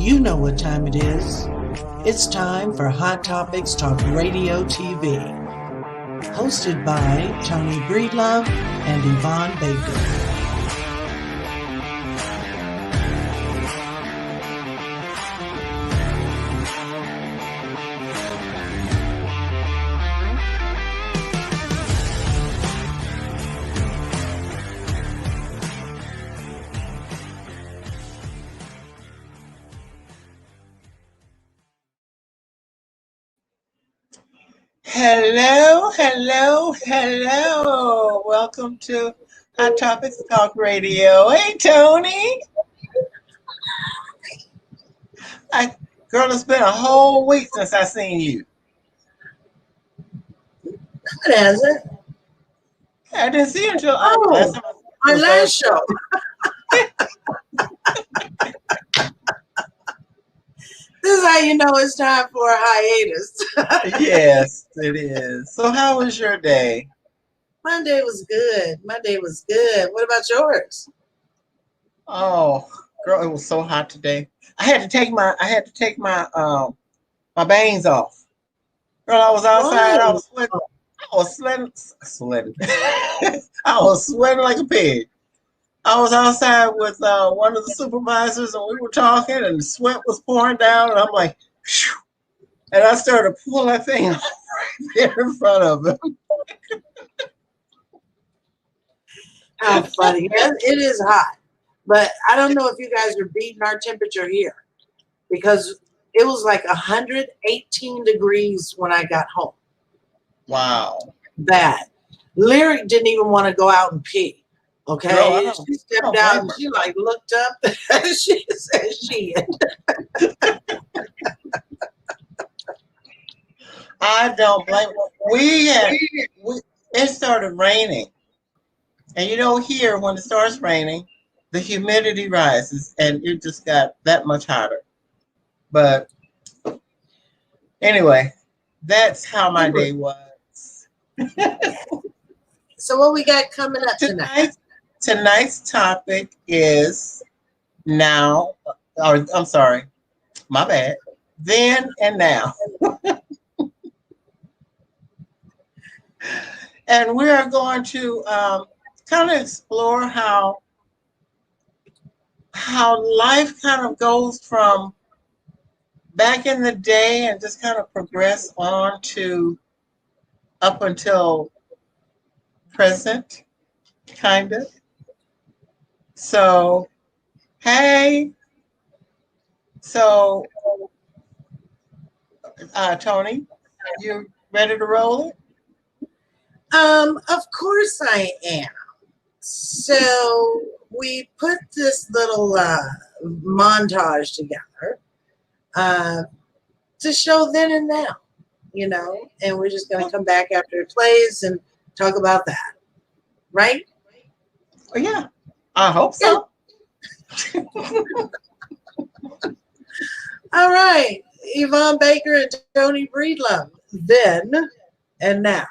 You know what time it is. It's time for Hot Topics Talk Radio TV. Hosted by Toni Breedlove and Yvonne Baker. Hello, hello, hello. Welcome to Hot Topics Talk Radio. Hey, Toni. Girl, it's been a whole week since I seen you. It hasn't. I didn't see you until our last show. This is how you know it's time for a hiatus. Yes, it is. So how was your day? My day was good. What about yours? Oh, girl, it was so hot today. I had to take my my bangs off. Girl, I was outside. I was sweating. I was sweating like a pig. I was outside with one of the supervisors, and we were talking, and the sweat was pouring down, and I'm like, phew, and I started to pull that thing off right there in front of him. How funny. It is hot, but I don't know if you guys are beating our temperature here, because it was like 118 degrees when I got home. Wow. Bad. Lyric didn't even want to go out and pee. Okay, girl, she stepped out and she like looked up and she said she I don't blame her. It started raining. And you know, here when it starts raining, the humidity rises and it just got that much hotter. But anyway, that's how my day was. So what we got coming up tonight? Tonight's topic is now, or I'm sorry, my bad, then and now. And we are going to kind of explore how life kind of goes from back in the day and just kind of progress on to up until present, kind of. So, hey. So, Toni, you ready to roll it? Of course I am. So we put this little montage together to show then and now, you know, and we're just going to come back after it plays and talk about that. Right? Oh, yeah. I hope so. All right. Yvonne Baker and Toni Breedlove. Then and now.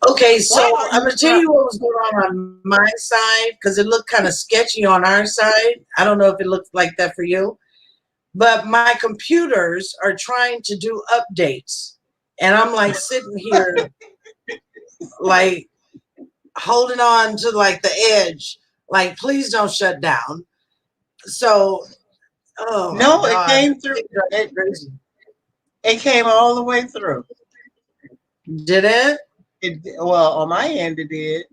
Okay, so Why are I'm you gonna tell you what was going on my side because it looked kind of sketchy on our side. I don't know if it looked like that for you, but my computers are trying to do updates, and I'm like sitting here, like holding on to like the edge, like please don't shut down. So, oh my No, it God, came through. it drives me It, crazy. it came all the way through. Did it? Well, on my end, it did.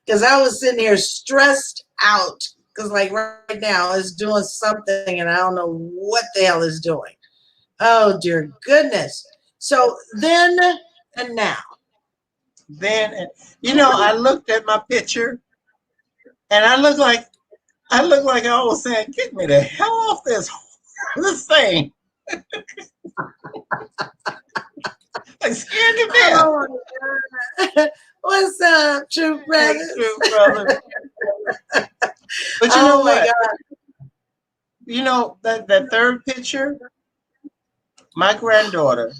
Because I was sitting here stressed out because like right now it's doing something and I don't know what the hell it's doing. Oh dear goodness. So then and now. Then, I looked at my picture, and I look like I was saying, "Get me the hell off this thing!" Like scared to death. Oh my God. What's up, true Hey, brothers? true brother. But you know Oh my what? God. That third picture, my granddaughter.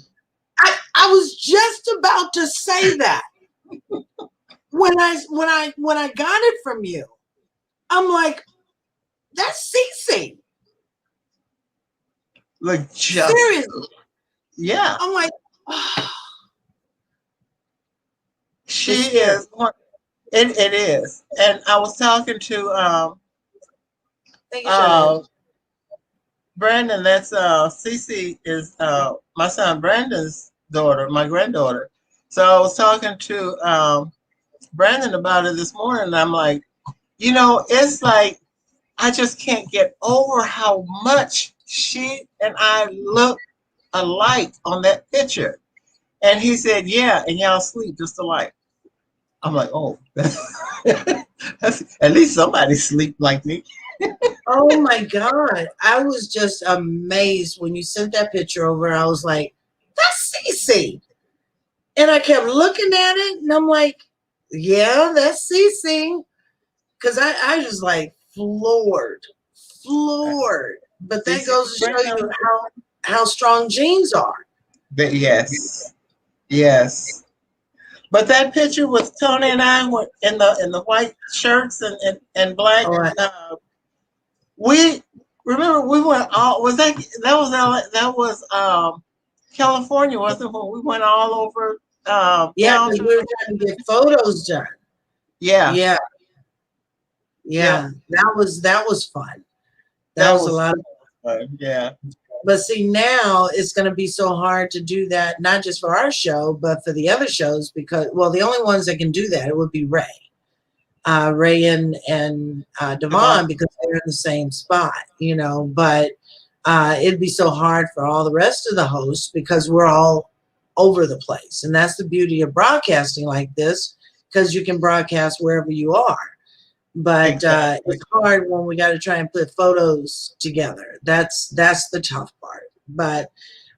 I was just about to say that when I got it from you. I'm like, that's Cece. Look, just Seriously. yeah, I'm like, oh, she it's scary. is. It is. And I was talking to Thank you, Charlotte. uh Brandon. That's Cece is my son Brandon's daughter, my granddaughter. So I was talking to Brandon about it this morning, and I'm like, it's like I just can't get over how much she and I look alike on that picture. And he said, "Yeah, and y'all sleep just alike." I'm like, "Oh, at least somebody sleep like me." Oh my God. I was just amazed when you sent that picture over. I was like, that's Cece. And I kept looking at it and I'm like, yeah, that's Cece. Because I was like floored. But that Cece goes to show Brandon. you how strong genes are. Yes, yes. But that picture with Toni and I were in the white shirts and black. Oh, We remember we went all that was California, wasn't it? When we went all over yeah, town because to we were trying to get photos done. yeah, Yeah, yeah. yeah. That was fun. That That was a was lot of fun. Yeah. But see, now it's going to be so hard to do that, not just for our show, but for the other shows, because, well, the only ones that can do that, it would be Ray and Yvonne. Devon, because they're in the same spot, but it'd be so hard for all the rest of the hosts because we're all over the place. And that's the beauty of broadcasting like this, because you can broadcast wherever you are. But Exactly. it's hard when we got to try and put photos together. That's the tough part. But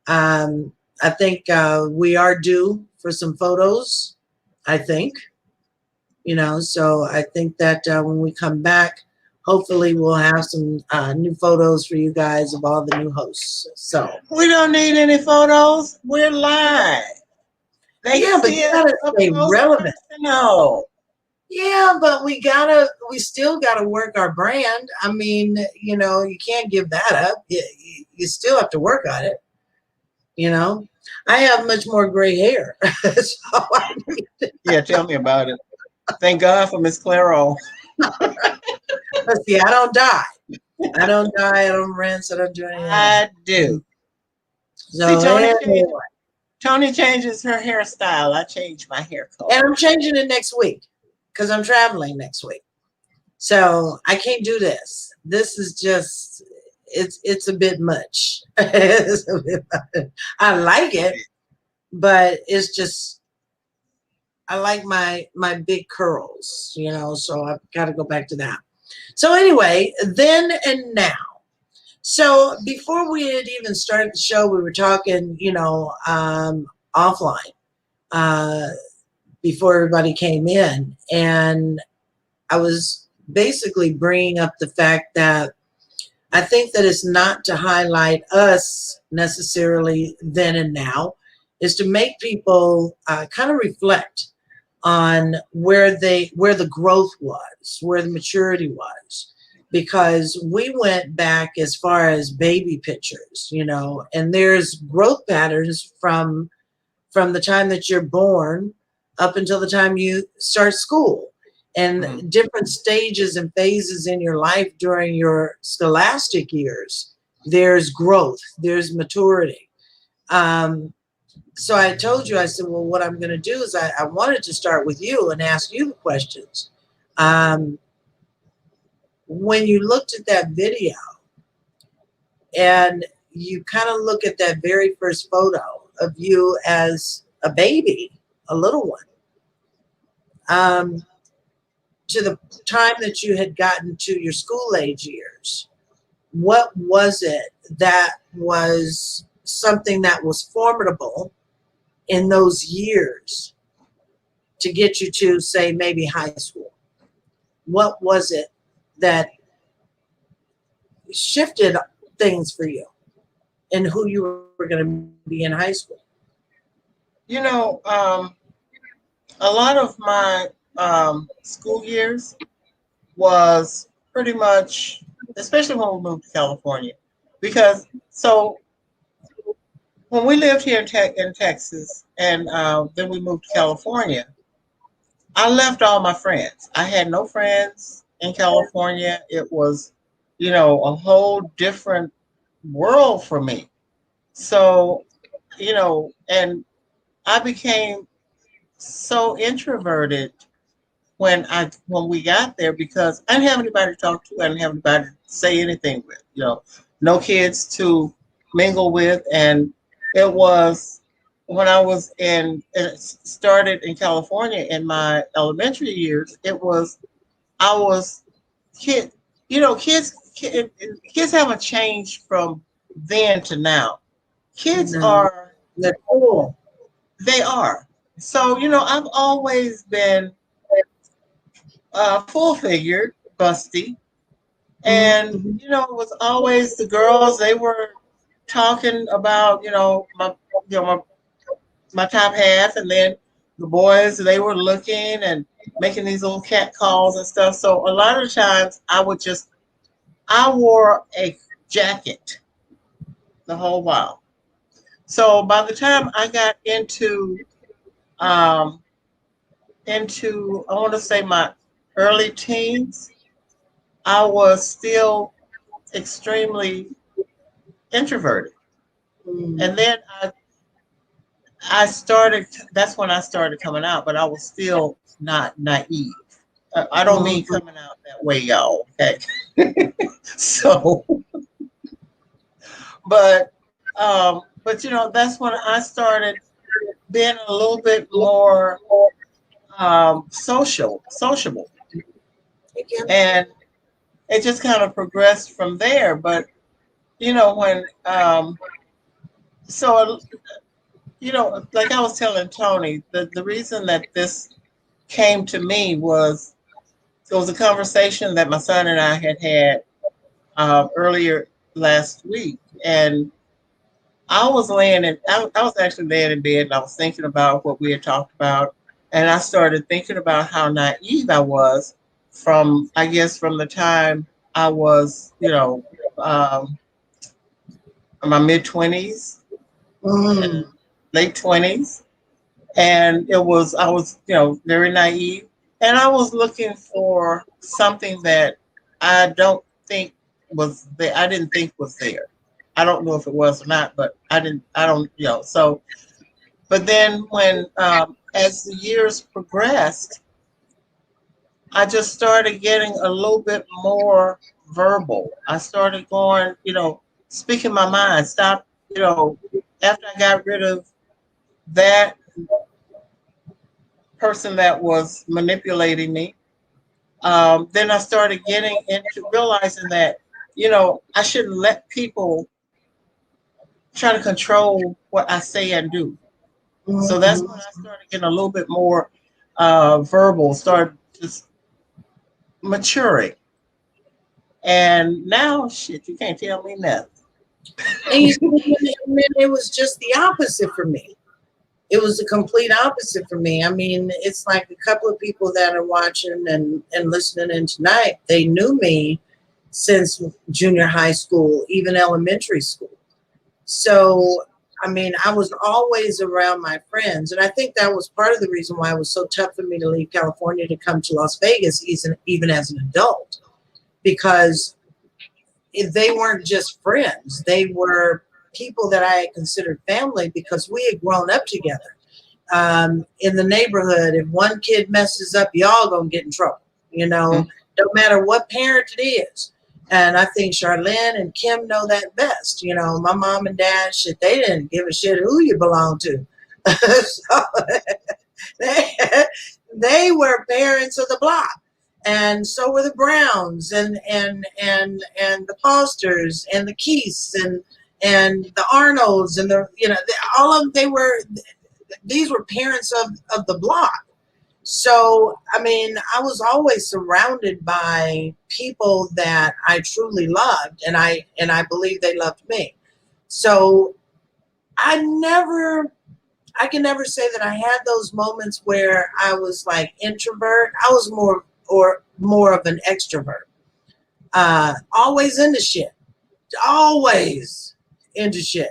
I think we are due for some photos. I think, so I think that when we come back, hopefully we'll have some new photos for you guys of all the new hosts. So We don't need any photos. We're live. They yeah, but see you us gotta up stay close and relevant. personal. Yeah, but we still gotta work our brand. I mean, you can't give that up. You still have to work on it. I have much more gray hair, so I need Yeah, tell me about it. Thank God for Miss Claro. But see, I don't die. I don't die. I don't rinse. I don't do any of that. I do. See, So anyway, Toni changes her hairstyle. I change my hair color. and I'm changing it next week because I'm traveling next week. So I can't do this. This is just it's a bit much. It's a bit much. I like it, but it's just I like my big curls, so I've got to go back to that. So anyway, then and now. So before we had even started the show, we were talking, offline uh, before everybody came in, and I was basically bringing up the fact that I think that it's not to highlight us necessarily then and now. is to make people kind of reflect on where the growth was, where the maturity was, because we went back as far as baby pictures, you know, and there's growth patterns from the time that you're born up until the time you start school, and different stages and phases in your life during your scholastic years. There's growth, there's maturity. So I told you, I said, well, what I'm going to do is I wanted to start with you and ask you the questions. When you looked at that video and you kind of look at that very first photo of you as a baby, a little one, to the time that you had gotten to your school age years, what was it that was something that was formidable in those years to get you to, say, maybe high school? What was it that shifted things for you and who you were going to be in high school? You know, a lot of my school years was pretty much, especially when we moved to California, because so when we lived here in Texas and then we moved to California, I left all my friends. I had no friends in California. It was, you know, a whole different world for me. So, you know, and I became so introverted when we got there because I didn't have anybody to talk to. I didn't have anybody to say anything with. You know, no kids to mingle with, and it was when I was it started in California in my elementary years. I was kid. You know, kids haven't changed from then to now. Kids No, are they're cool. they are. So, you know, I've always been full figured, busty. And, Mm-hmm. you know, it was always the girls, they were talking about, my top half, and then the boys, they were looking and making these little cat calls and stuff. So a lot of times I wore a jacket the whole while. So by the time I got um, I want to say my early teens, I was still extremely introverted. And then I started, that's when I started coming out, but I was still not naive. I don't mean Mm-hmm. coming out that way, y'all. Okay. So, but you know, that's when I started being a little bit more sociable, and it just kind of progressed from there. But you know, so you know, like I was telling Tony, the reason that this came to me was it was a conversation that my son and I had earlier last week, and I was actually laying in bed, and I was thinking about what we had talked about, and I started thinking about how naive I was from, I guess, from the time I was, you know, in my mid-20s and Mm-hmm. late 20s, and I was, you know, very naive, and I was looking for something that I don't think was there. I didn't think was there. I don't know if it was or not, but I don't, you know. So, but then when as the years progressed, I just started getting a little bit more verbal. I started going, you know, speaking my mind. Stop, you know, after I got rid of that person that was manipulating me, then I started getting into realizing that, you know, I shouldn't let people try to control what I say and do. So that's when I started getting a little bit more verbal, started just maturing. And now, shit, you can't tell me nothing. And you see, and then it was just the opposite for me. it was the complete opposite for me. I mean, it's like a couple of people that are watching and listening in tonight, they knew me since junior high school, even elementary school. So, I mean, I was always around my friends. And I think that was part of the reason why it was so tough for me to leave California to come to Las Vegas, even as an adult, because they weren't just friends. They were people that I considered family because we had grown up together. In the neighborhood, if one kid messes up, y'all gonna get in trouble. You know, don't matter what parent it is. And I think Charlene and Kim know that best. You know, my mom and dad, shit, they didn't give a shit who you belong to. So they were parents of the block. And so were the Browns and the Fosters and the Keiths and the Arnolds and all of them, these were parents of the block. So, I mean, I was always surrounded by people that I truly loved, and I believe they loved me. So I can never say that I had those moments where I was like introvert. I was more of an extrovert. Always into shit. Always into shit.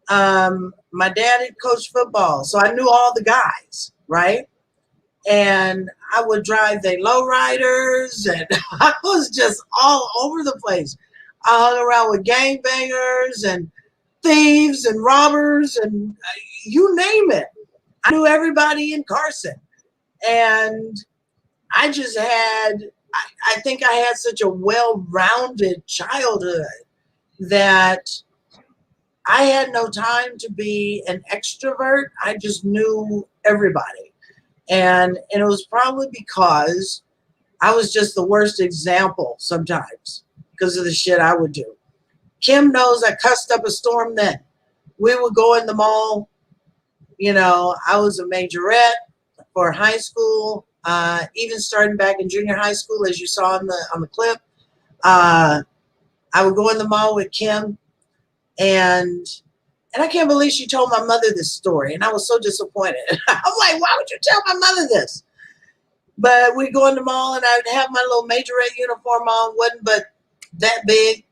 My dad had coached football, so I knew all the guys, right? And I would drive the lowriders, and I was just all over the place. I hung around with gangbangers and thieves and robbers and you name it. I knew everybody in Carson. And I just I think I had such a well-rounded childhood that I had no time to be an extrovert. I just knew everybody. And it was probably because I was just the worst example sometimes because of the shit I would do. Kim knows I cussed up a storm then. We would go in the mall. You know, I was a majorette for high school, even starting back in junior high school, as you saw on the clip. I would go in the mall with Kim, and I can't believe she told my mother this story, and I was so disappointed. I'm like, why would you tell my mother this? But we'd go in the mall, and I'd have my little majorette uniform on, wasn't but that big.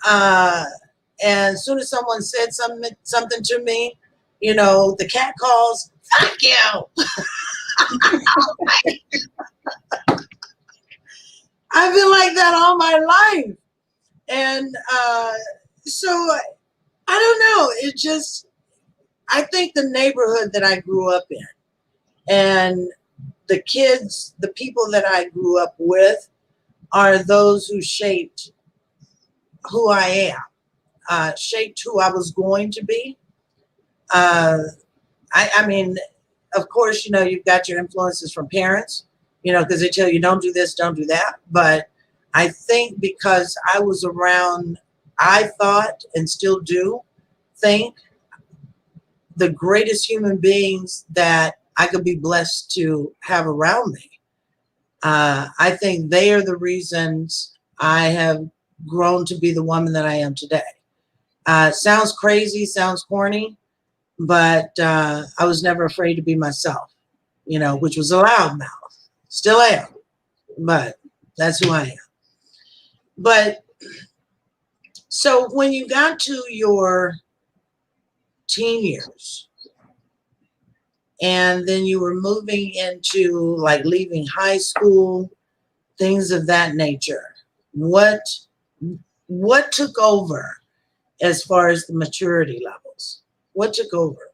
And as soon as someone said something to me, you know, the cat calls, fuck you. I've been like that all my life. And so I don't know. It just, I think the neighborhood that I grew up in and the kids, the people that I grew up with are those who shaped who I am, shaped who I was going to be. I mean, of course, you know, you've got your influences from parents, you know, because they tell you don't do this, don't do that. But I think because I was around, I thought and still do think the greatest human beings that I could be blessed to have around me. I think they are the reasons I have grown to be the woman that I am today. Sounds crazy, sounds corny, but I was never afraid to be myself, you know, which was a loudmouth. Still am, but that's who I am. But so when you got to your teen years and then you were moving into like leaving high school, things of that nature, what took over as far as the maturity levels? What took over?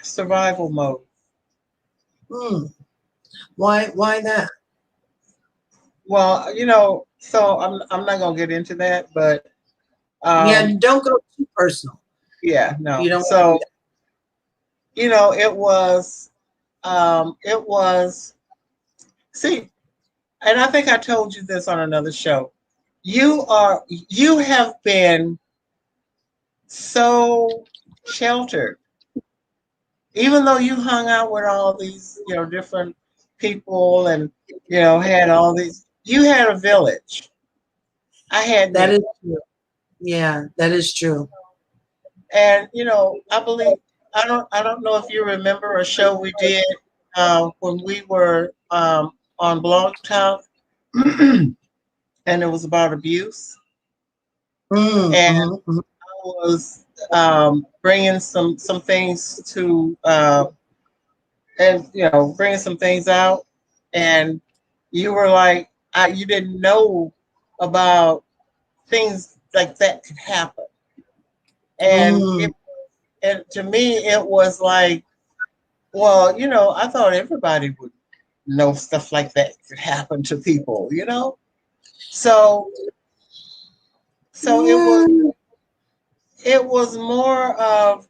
Survival mode. Why that? Well, you know, so I'm not gonna get into that, but yeah, don't go too personal. Yeah, no. You don't so you know, it was see, and I think I told you this on another show. You have been so sheltered. Even though you hung out with all these, you know, different people and, you know, had all these, you had a village. I had that. Is true. Yeah, that is true. And I don't know if you remember a show we did when we were on Blog Talk, and it was about abuse. And Mm-hmm. I was bringing some things to and bringing some things out, and you were like, you didn't know about things like that could happen, and Mm. and to me it was like, well, I thought everybody would know stuff like that could happen to people, so so Yeah. it was more of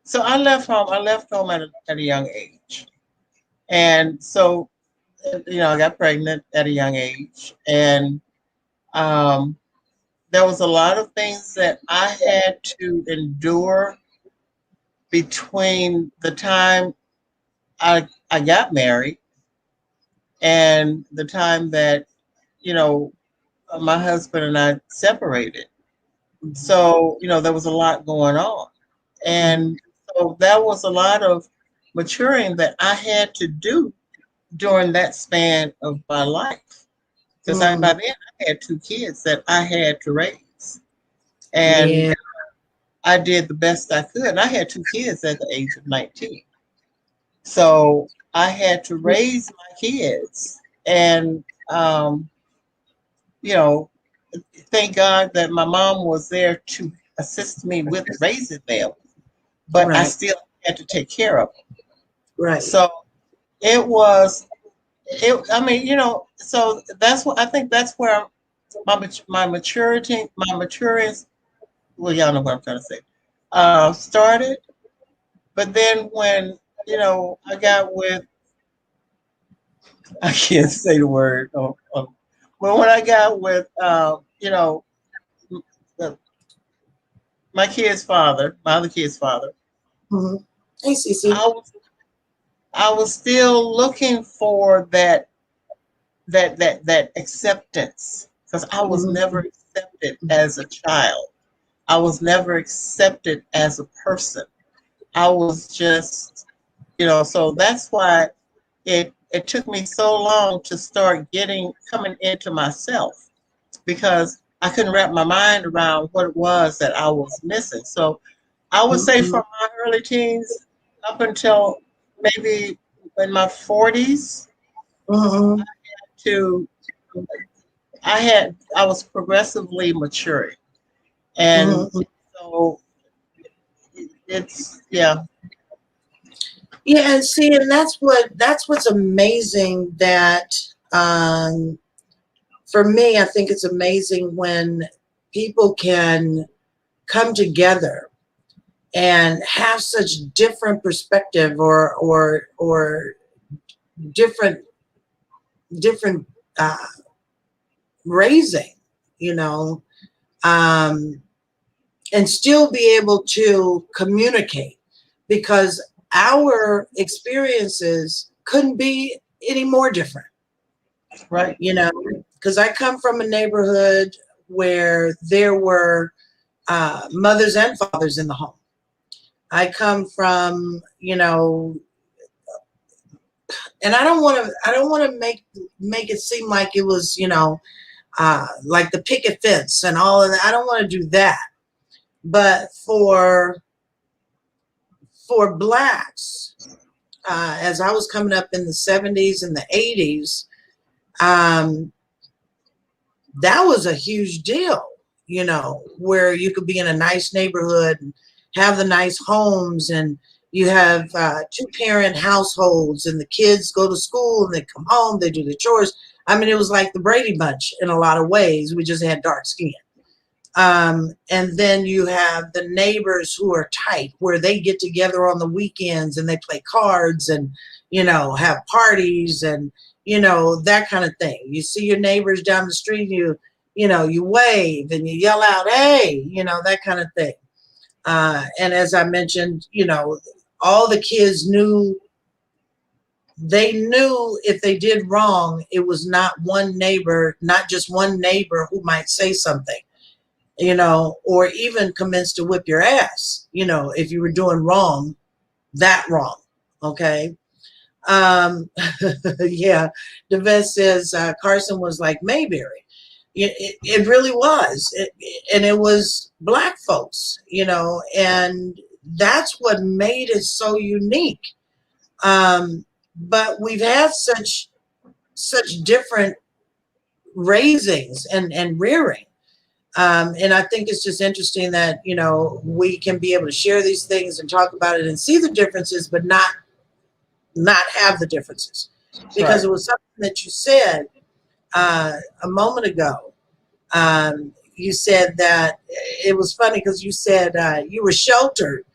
so I left home at a young age, and so I got pregnant at a young age, and um, there was a lot of things that I had to endure between the time I got married and the time that you know my husband and I separated. So there was a lot going on, Mhm. and so that was a lot of maturing that I had to do during that span of my life. Because by Mm. then I had two kids that I had to raise, and Yeah. I did the best I could. And I had two kids at the age of 19, so I had to raise my kids, and you know, thank God that my mom was there to assist me with raising them, but I Right. still had to take care of them. Right. So it was it. I mean, so that's what I think. That's where my maturity, my maturing. Well, y'all know what I'm trying to say. Started, but then when I got with, I can't say the word. But when I got with, the, my kid's father, my other kid's father, Mm-hmm. Hey, Cece. I was I was still looking for that acceptance because I was never Mm-hmm. accepted as a child. I was never accepted as a person. I was just, so that's why it took me so long to start coming into myself because I couldn't wrap my mind around what it was that I was missing. So I would say Mm-hmm. from my early teens up until maybe in my 40s Mm-hmm. to I was progressively maturing. And Mm-hmm. so it's yeah. Yeah, and see, and that's what's amazing that for me, I think it's amazing when people can come together and have such different perspective or different different uh, raising, you know, um, and still be able to communicate because our experiences couldn't be any more different, Right. you know, because I come from a neighborhood where there were mothers and fathers in the home. I come from, and I don't want to make it seem like it was, like the picket fence and all of that. I don't want to do that. But for blacks, as I was coming up in the 70s and the 80s, um, that was a huge deal, where you could be in a nice neighborhood and have the nice homes, and you have two-parent households, and the kids go to school and they come home, they do the chores. I mean, it was like the Brady Bunch in a lot of ways. We just had dark skin. And then you have the neighbors who are tight, where they get together on the weekends and they play cards and, have parties and, that kind of thing. You see your neighbors down the street, you wave and you yell out, hey, that kind of thing. And as I mentioned, all the kids they knew if they did wrong, it was not just one neighbor who might say something. you know, or even commence to whip your ass, you know, if you were doing wrong, that wrong. Okay. Yeah. Deves says Carson was like Mayberry. It really was. And it was Black folks, you know, and that's what made it so unique. But we've had such different raisings and rearing. And I think it's just interesting that, you know, we can be able to share these things and talk about it and see the differences, but not have the differences. Because it was something that you said a moment ago. You said that it was funny because you said you were sheltered.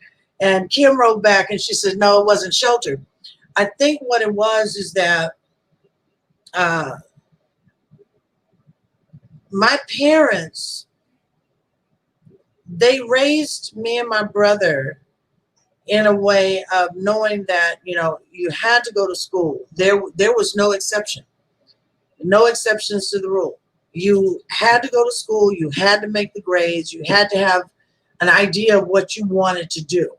And Kim wrote back and she said, no, it wasn't sheltered. I think what it was is that my parents, they raised me and my brother in a way of knowing that, you know, you had to go to school. There was no exception, no exceptions to the rule. You had to go to school. You had to make the grades. You had to have an idea of what you wanted to do.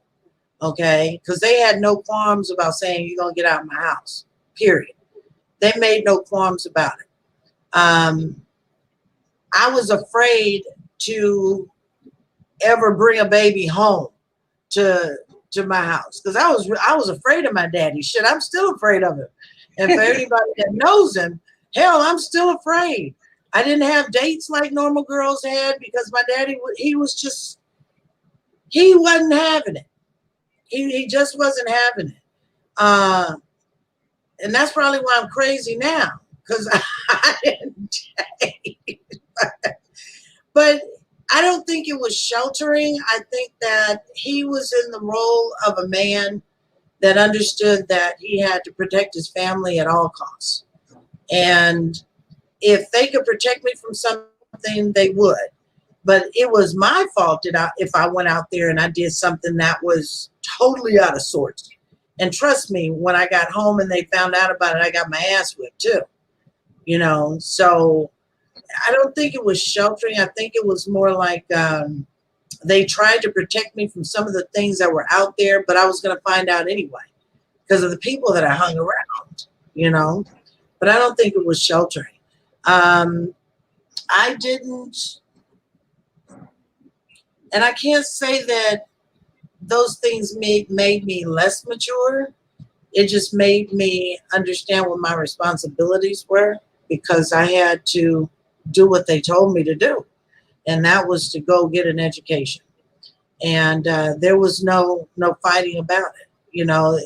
Okay. Because they had no qualms about saying you're going to get out of my house, period. They made no qualms about it. I was afraid to ever bring a baby home to my house because I was afraid of my daddy. Shit, I'm still afraid of him. And for anybody that knows him, hell, I'm still afraid. I didn't have dates like normal girls had because my daddy, he wasn't having it. He just wasn't having it. And that's probably why I'm crazy now because I didn't date. But I don't think it was sheltering. I think that he was in the role of a man that understood that he had to protect his family at all costs. And if they could protect me from something, they would. But it was my fault if I went out there and I did something that was totally out of sorts. And trust me, when I got home and they found out about it, I got my ass whipped too. You know, so I don't think it was sheltering. I think it was more like they tried to protect me from some of the things that were out there, but I was going to find out anyway because of the people that I hung around, you know. But I don't think it was sheltering. I didn't, and I can't say that those things made me less mature. It just made me understand what my responsibilities were because I had to do what they told me to do. And that was to go get an education. And there was no fighting about it. You know,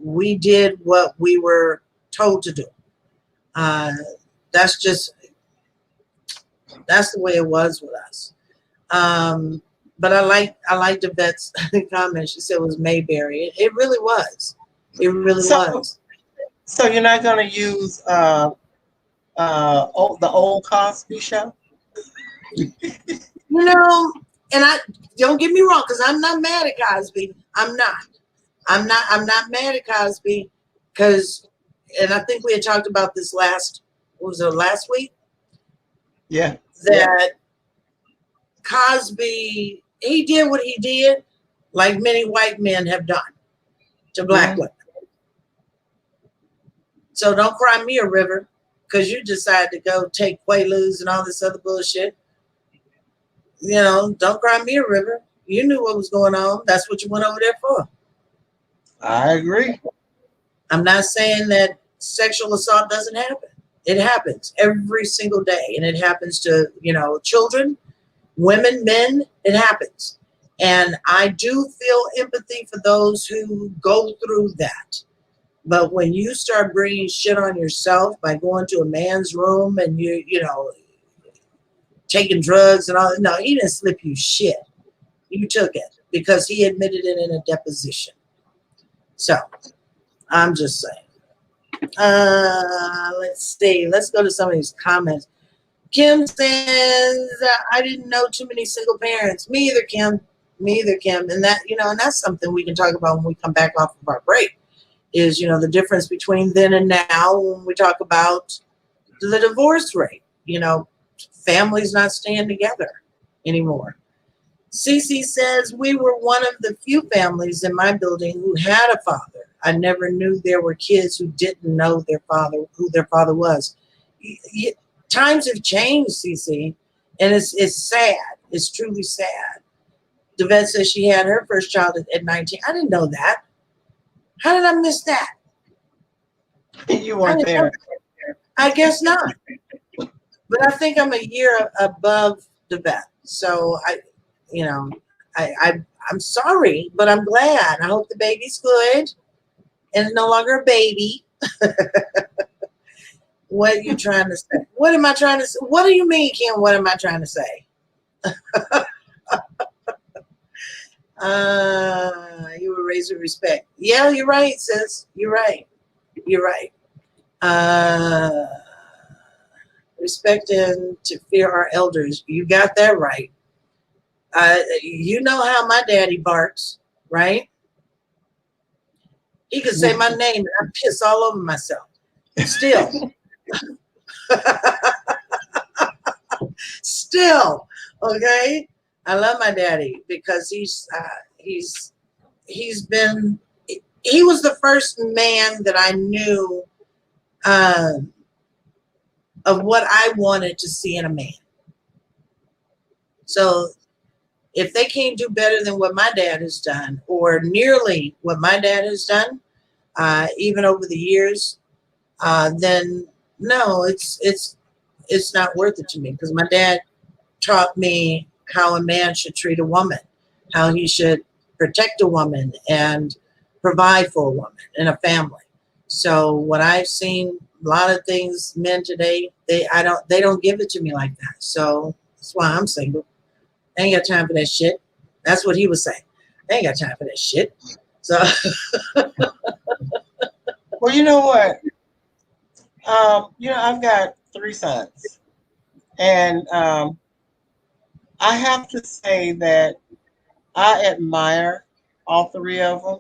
we did what we were told to do. That's the way it was with us. But I liked Yvette's comment. She said it was Mayberry. It really was. It really was. So you're not going to use the old Cosby Show? You know, and I don't get me wrong, because I'm not mad at Cosby. I'm not mad at Cosby because, and I think we had talked about this last week? Yeah. That Cosby, he did what he did, like many white men have done to black women. So don't cry me a river because you decide to go take Quaaludes and all this other bullshit. You know, don't cry me a river. You knew what was going on. That's what you went over there for. I agree. I'm not saying that sexual assault doesn't happen. It happens every single day. And it happens to, you know, children, women, men. It happens. And I do feel empathy for those who go through that. But when you start bringing shit on yourself by going to a man's room and you know, taking drugs and all, no, he didn't slip you shit. You took it because he admitted it in a deposition. So I'm just saying. Let's see. Let's go to some of these comments. Kim says, I didn't know too many single parents. Me either, Kim. Me either, Kim. And that, you know, and that's something we can talk about when we come back off of our break. Is, you know, the difference between then and now when we talk about the divorce rate. You know, families not staying together. anymore. Cece says, we were one of the few families in my building who had a father. I never knew there were kids who didn't know their father, who their father was. Times have changed, Cece, and it's sad. It's truly sad. Devette says she had her first child at 19. I didn't know that. How did I miss that? You weren't there. I guess not. But I think I'm a year above Devette. So I'm sorry, but I'm glad. I hope the baby's good and no longer a baby. What are you trying to say? What am I trying to say? What do you mean, Kim? What am I trying to say? You were raised with respect. Yeah, you're right, sis. You're right. You're right. Respect and to fear our elders. You got that right. You know how my daddy barks, right? He could say my name and I piss all over myself. Still. Still. Okay? I love my daddy because he was the first man that I knew of what I wanted to see in a man. So if they can't do better than what my dad has done, or nearly what my dad has done, even over the years, then no, it's not worth it to me, because my dad taught me how a man should treat a woman, how he should protect a woman and provide for a woman and a family. So what I've seen, a lot of things, men today, they don't give it to me like that. So that's why I'm single. I ain't got time for that shit. That's what he was saying. I ain't got time for that shit. So Well, you know what? I've got 3 sons, and I have to say that I admire all 3 of them,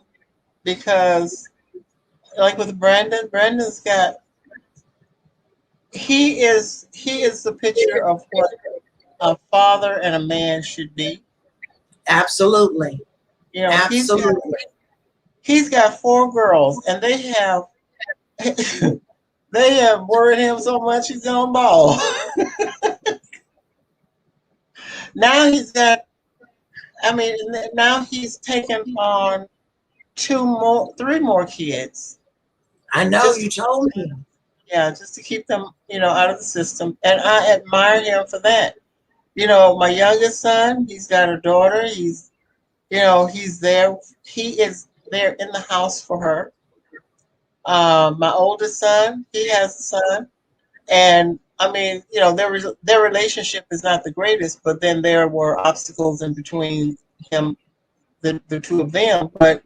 because, like with Brandon's got, he is the picture of what a father and a man should be. absolutely. You know, Absolutely. he's got 4 girls, and they have they have worried him so much he's gonna ball. Now he's got, now he's taken on 3 more kids. I know, you told me. Yeah, just to keep them, out of the system. And I admire him for that. My youngest son, he's got a daughter. He's there. He is there in the house for her. My oldest son, he has a son. And their relationship is not the greatest, but then there were obstacles in between him, the 2 of them. But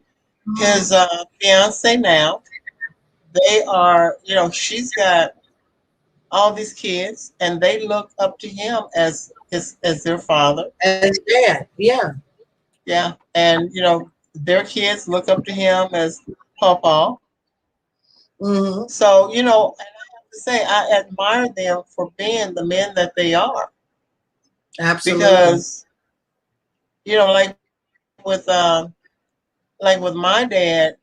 his fiance now, they are, she's got all these kids, and they look up to him as their father. As dad, yeah. Yeah, and their kids look up to him as Papa. Mm-hmm. So and I have to say, I admire them for being the men that they are. Absolutely. Because like with my dad,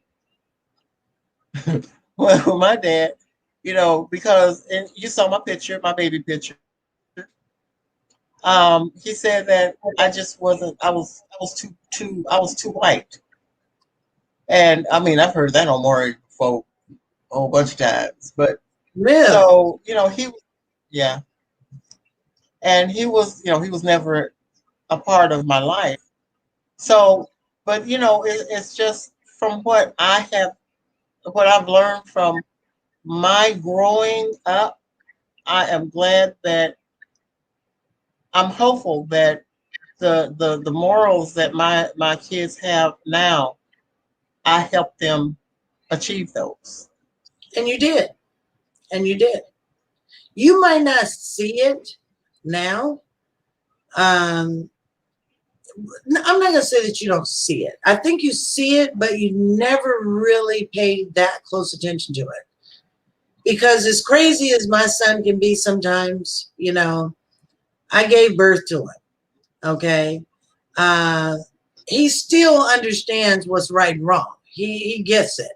with my dad, because, and you saw my picture, my baby picture. He said that I just wasn't. I was too white, and I've heard that on Maury for a whole bunch of times. But Yeah. so yeah, and he was never a part of my life. So, but it's just from what I've learned from my growing up. I am glad that I'm hopeful that the morals that my kids have now, I helped them achieve those. And you did. And you did. You might not see it now. I'm not going to say that you don't see it. I think you see it, but you never really paid that close attention to it. Because as crazy as my son can be sometimes, I gave birth to him. Okay. He still understands what's right and wrong. He gets it.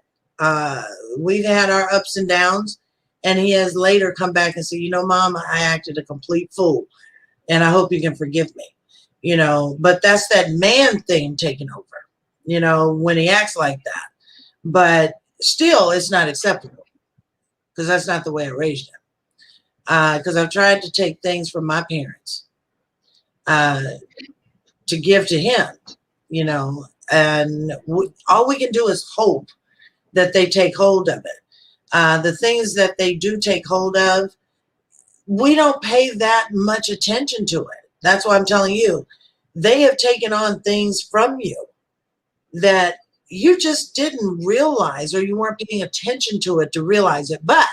We've had our ups and downs, and he has later come back and said, you know, Mom, I acted a complete fool, and I hope you can forgive me. You know, but that's that man thing taking over, you know, when he acts like that. But still, it's not acceptable because that's not the way I raised him. Because I've tried to take things from my parents to give to him, you know, and all we can do is hope that they take hold of it. The things that they do take hold of, we don't pay that much attention to it. That's why I'm telling you, they have taken on things from you that you just didn't realize, or you weren't paying attention to it to realize it. But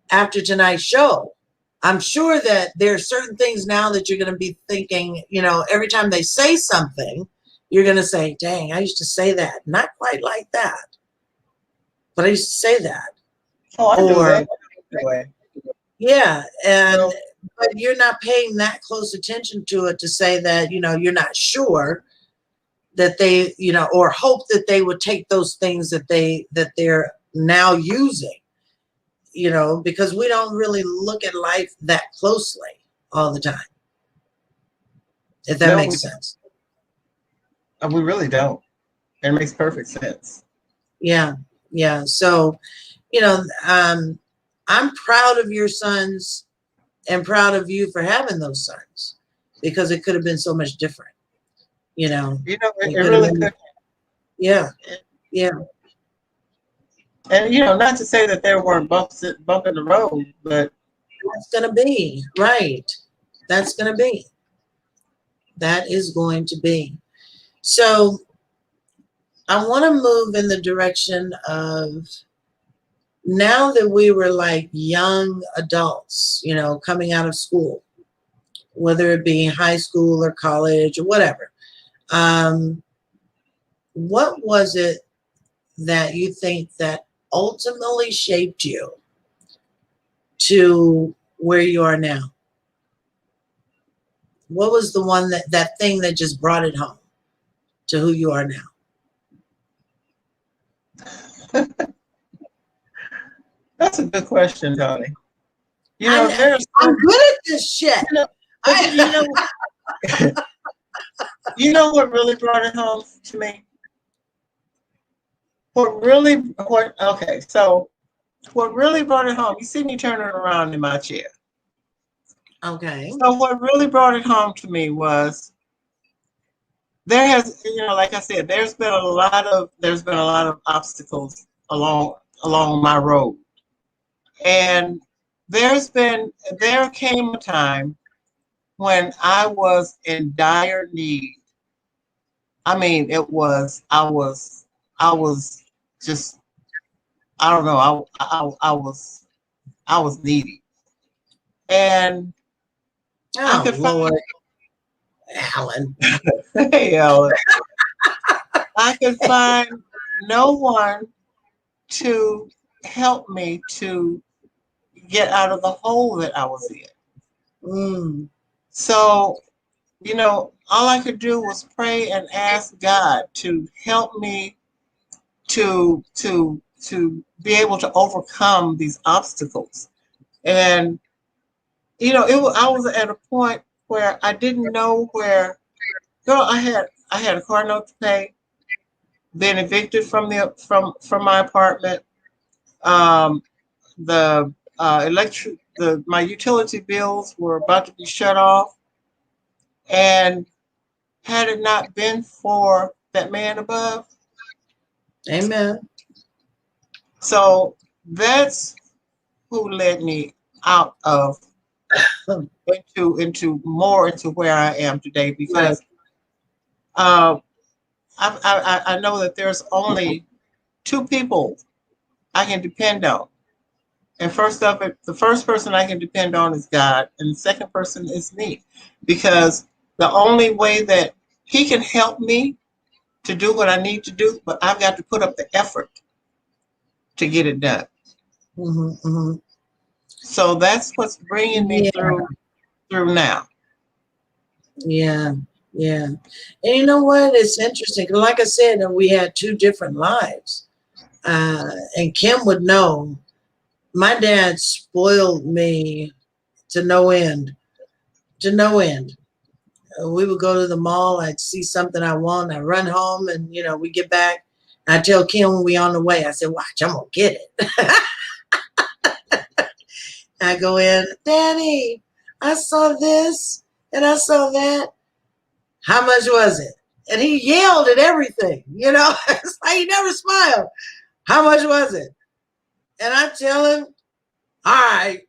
after tonight's show, I'm sure that there are certain things now that you're going to be thinking, you know, every time they say something, you're going to say, dang, I used to say that. Not quite like that, but I used to say that. Oh, I do that. Anyway. Yeah. And, So, but you're not paying that close attention to it to say that, you know, you're not sure that they, you know, or hope that they would take those things that they're now using, you know, because we don't really look at life that closely all the time, if that no, makes sense. we really don't. It makes perfect sense. Yeah. Yeah. So, you know, I'm proud of your sons and proud of you for having those sons, because it could have been so much different, you know. You know, it could really have been, could. yeah. Yeah. And, you know, not to say that there weren't bump in the road, but That's going to be right. That's going to be. That is going to be. So I want to move in the direction of, now that we were like young adults, you know, coming out of school, whether it be high school or college or whatever, what was it that you think that ultimately shaped you to where you are now? What was the one that thing that just brought it home to who you are now? that's a good question, Toni. You know, I'm good at this shit. You know, you know what really brought it home to me? Okay, so what really brought it home, you see me turning around in my chair. Okay. So what really brought it home to me was, there has, you know, like I said, there's been a lot of obstacles along my road. And there came a time when I was in dire need. I mean, I was just, I don't know, I was needy. And I Oh, could Lord. Alan. hey, Ellen, I could find no one to help me to get out of the hole that I was in. Mm. So, you know, all I could do was pray and ask God to help me to be able to overcome these obstacles. And you know, I was at a point where I didn't know where. Girl, I had a car note to pay, been evicted from my apartment. The my utility bills were about to be shut off, and had it not been for that man above. Amen. So that's who led me out of into where I am today, because I know that there's only two people I can depend on. And the first person I can depend on is God, and the second person is me, because the only way that He can help me to do what I need to do, but I've got to put up the effort to get it done. Mm-hmm, mm-hmm. So that's what's bringing me through now. Yeah. Yeah. And you know what? It's interesting. 'Cause like I said, we had two different lives. And Kim would know. My dad spoiled me to no end. To no end. We would go to the mall. I'd see something I want. I run home, and we get back. I tell Kim when we on the way. I said, "Watch, I'm gonna get it." I go in, Daddy. I saw this and I saw that. How much was it? And he yelled at everything. It's like he never smiled. How much was it? And I tell him, all right.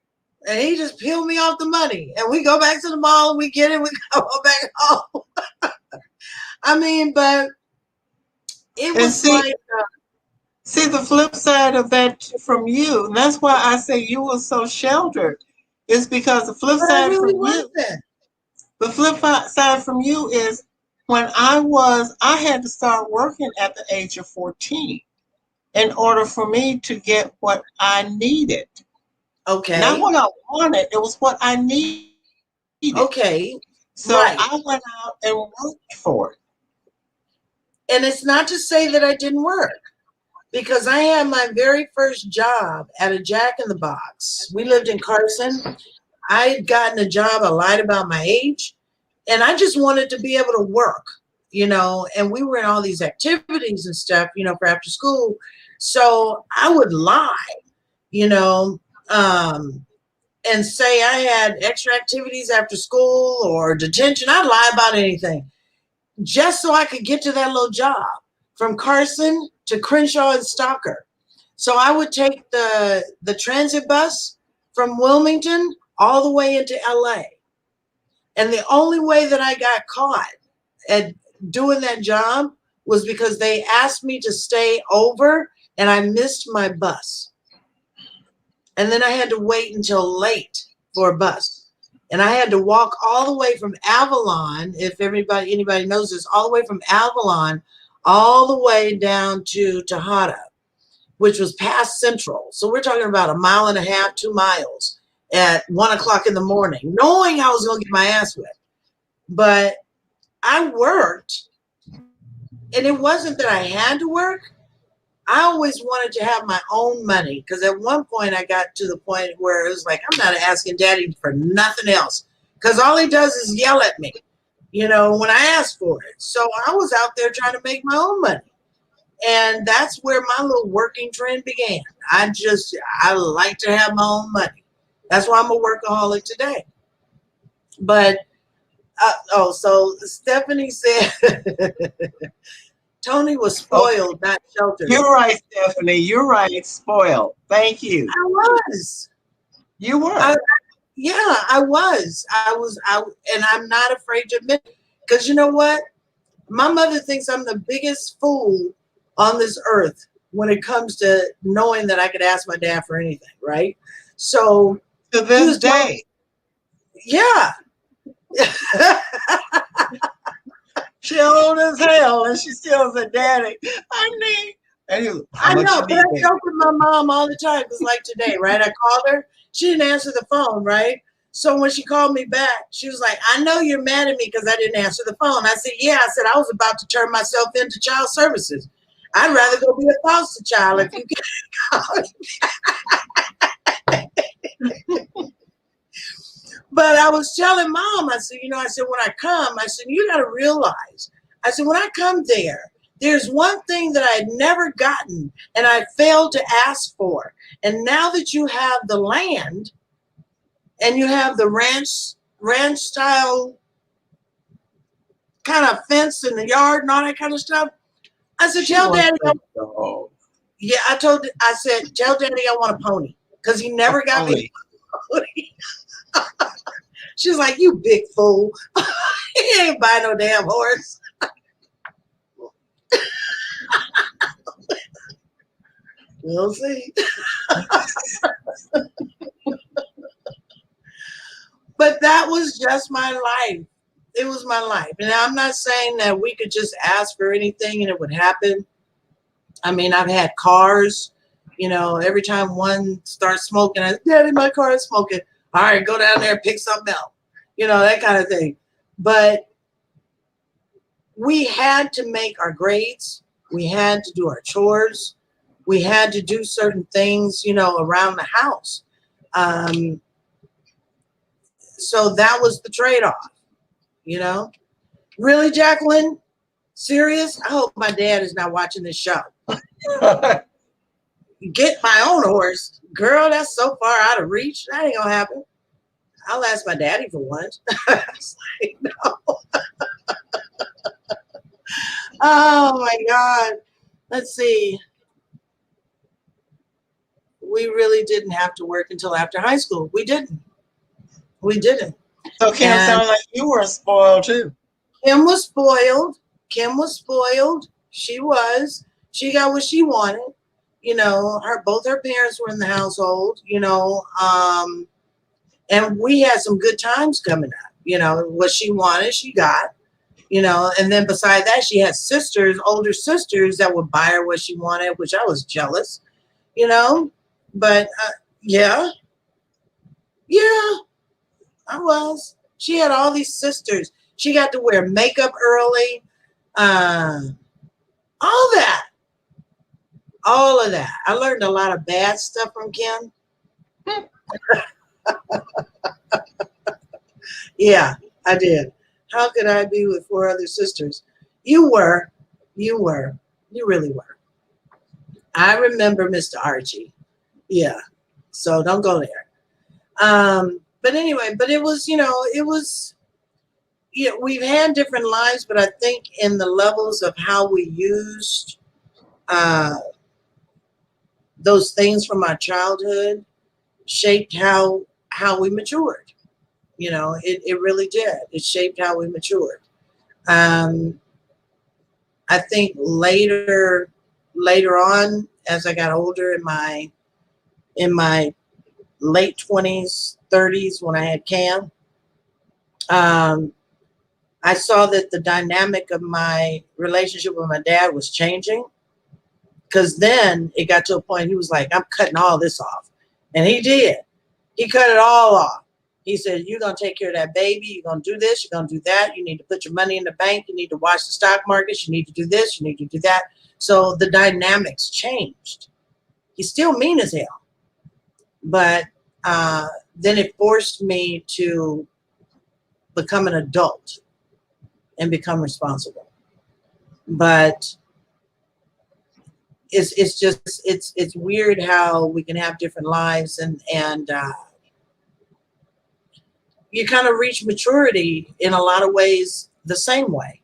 And he just peeled me off the money. And we go back to the mall and we get it. We go back home. I mean, but it was see the flip side of that from you. And that's why I say you were so sheltered. It's because the flip side really from wasn't. you. The flip side from you is when I had to start working at the age of 14 in order for me to get what I needed. Okay. Not what I wanted, it was what I needed. Okay. So right. I went out and worked for it. And it's not to say that I didn't work, because I had my very first job at a Jack in the Box. We lived in Carson. I had gotten a job. I lied about my age, and I just wanted to be able to work, and we were in all these activities and stuff, for after school. So I would lie, and say I had extra activities after school or detention. I'd lie about anything just so I could get to that little job from Carson to Crenshaw and Stocker. So I would take the transit bus from Wilmington all the way into LA. And the only way that I got caught at doing that job was because they asked me to stay over and I missed my bus. And then I had to wait until late for a bus. And I had to walk all the way from Avalon, if anybody knows this, all the way from Avalon, all the way down to Tejada, which was past Central. So we're talking about 1.5 miles, 2 miles at 1 o'clock in the morning, knowing I was going to get my ass whipped. But I worked, and it wasn't that I had to work. I always wanted to have my own money, because at one point I got to the point where it was like, I'm not asking Daddy for nothing else, because all he does is yell at me, when I ask for it. So I was out there trying to make my own money. And that's where my little working trend began. I like to have my own money. That's why I'm a workaholic today. But, so Stephanie said, Toni was spoiled, not sheltered. You're right, Stephanie. You're right. Spoiled. Thank you. I was. You were. I was. And I'm not afraid to admit it. Because you know what? My mother thinks I'm the biggest fool on this earth when it comes to knowing that I could ask my dad for anything, right? So to this day. Yeah. She old as hell, and she still said, "Daddy, I need." I know, but I joke with my mom all the time. Because like today, right? I called her. She didn't answer the phone, right? So when she called me back, she was like, "I know you're mad at me because I didn't answer the phone." I said, "Yeah." I said, "I was about to turn myself into child services. I'd rather go be a foster child if you can." But I was telling Mom, I said, when I come, I said, you got to realize, I said, when I come there, there's one thing that I had never gotten and I failed to ask for. And now that you have the land and you have the ranch style kind of fence in the yard and all that kind of stuff, I said, tell Daddy. Yeah, I said, tell Daddy I want a pony, because he never got me a pony. She's like, you big fool. He ain't buy no damn horse. We'll see. But that was just my life. It was my life. And I'm not saying that we could just ask for anything and it would happen. I mean, I've had cars, every time one starts smoking, I say, Daddy, my car is smoking. All right, go down there and pick something else. That kind of thing. But we had to make our grades. We had to do our chores. We had to do certain things, you know, around the house. Um, so that was the trade-off, you know. Really, Jacqueline? Serious? I hope my dad is not watching this show. Get my own horse. Girl, that's so far out of reach. That ain't gonna happen. I'll ask my daddy for once. It's like, no. Oh my God. Let's see. We really didn't have to work until after high school. We didn't. We didn't. So Kim, sounds like you were spoiled too. Kim was spoiled. Kim was spoiled. She was. She got what she wanted. You know, both her parents were in the household, you know, and we had some good times coming up. You know, what she wanted, she got, you know, and then beside that, she had sisters, older sisters that would buy her what she wanted, which I was jealous, you know, but yeah, I was. She had all these sisters. She got to wear makeup early, all that. All of that. I learned a lot of bad stuff from Kim. Yeah, I did. How could I be with 4 other sisters? You were. You were. You really were. I remember Mr. Archie. Yeah. So don't go there. But anyway, but it was, you know, it was, yeah, we've had different lives, but I think in the levels of how we used those things from our childhood shaped how we matured. You know, it really did. It shaped how we matured. I think later on, as I got older in my late 20s, 30s, when I had Cam, I saw that the dynamic of my relationship with my dad was changing. Because then it got to a point he was like, I'm cutting all this off. And he did. He cut it all off. He said, you're going to take care of that baby. You're going to do this. You're going to do that. You need to put your money in the bank. You need to watch the stock markets. You need to do this. You need to do that. So the dynamics changed. He's still mean as hell. But then it forced me to become an adult and become responsible. But it's just it's weird how we can have different lives and you kind of reach maturity in a lot of ways the same way,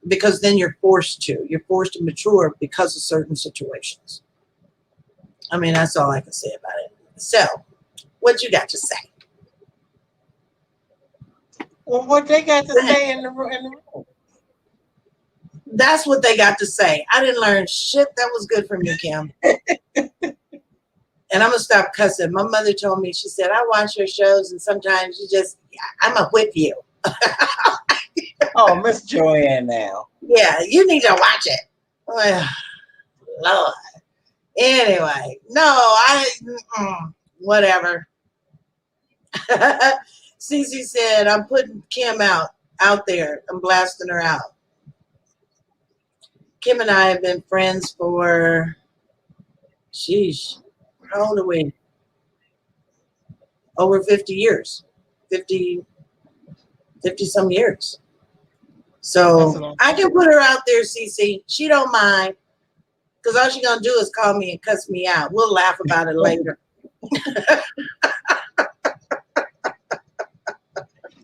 because then you're forced to mature because of certain situations. I mean, that's all I can say about it. So what you got to say? Well, what they got to say in the room? That's what they got to say. I didn't learn shit that was good from you, Kim. And I'm going to stop cussing. My mother told me, she said, I watch your shows and sometimes you just, I'm going to whip you. Oh, Miss Joanne now. Yeah, you need to watch it. Oh, Lord. Anyway, no, whatever. Cece said, I'm putting Kim out there. I'm blasting her out. Kim and I have been friends for, sheesh, how old are we? Over 50 years. 50 some years. So I can put her out there, Cece. She don't mind. Because all she's going to do is call me and cuss me out. We'll laugh about it later.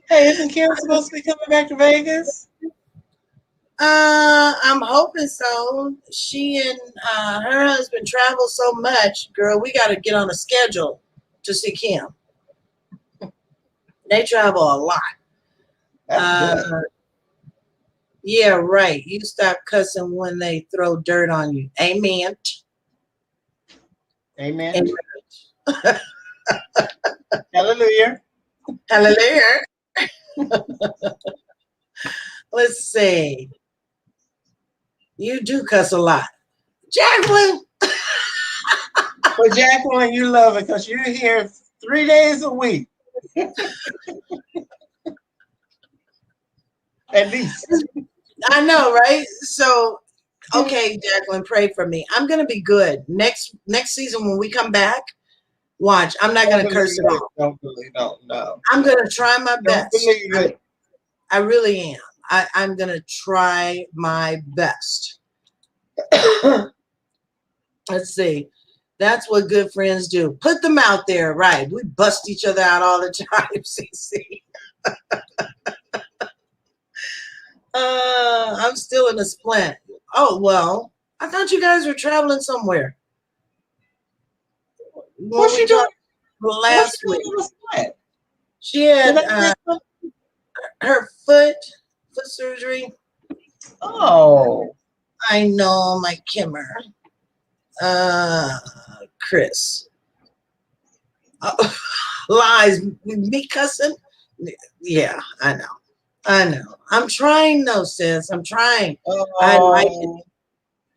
Hey, isn't Kim supposed to be coming back to Vegas? I'm hoping so. She and her husband travel so much, girl. We got to get on a schedule to see Kim. They travel a lot. That's good. Yeah, right. You stop cussing when they throw dirt on you. Amen. Amen. Hallelujah. Hallelujah. Let's see. You do cuss a lot. Jacqueline. Well, Jacqueline, you love it because you're here 3 days a week. At least. I know, right? So, okay, Jacqueline, pray for me. I'm gonna be good next season when we come back. Watch, I'm not gonna curse at all. Don't believe it. No. I'm gonna try my Don't best. believe it. I really am. I'm gonna try my best. Let's see. That's what good friends do. Put them out there, right? We bust each other out all the time, CC. I'm still in a splint. Oh, well, I thought you guys were traveling somewhere. What's she doing? Last week. She had her foot surgery. Oh. I know, my Kimmer. Chris. Lies. Me cussing? Yeah, I know. I'm trying though, sis. I'm trying. I like it.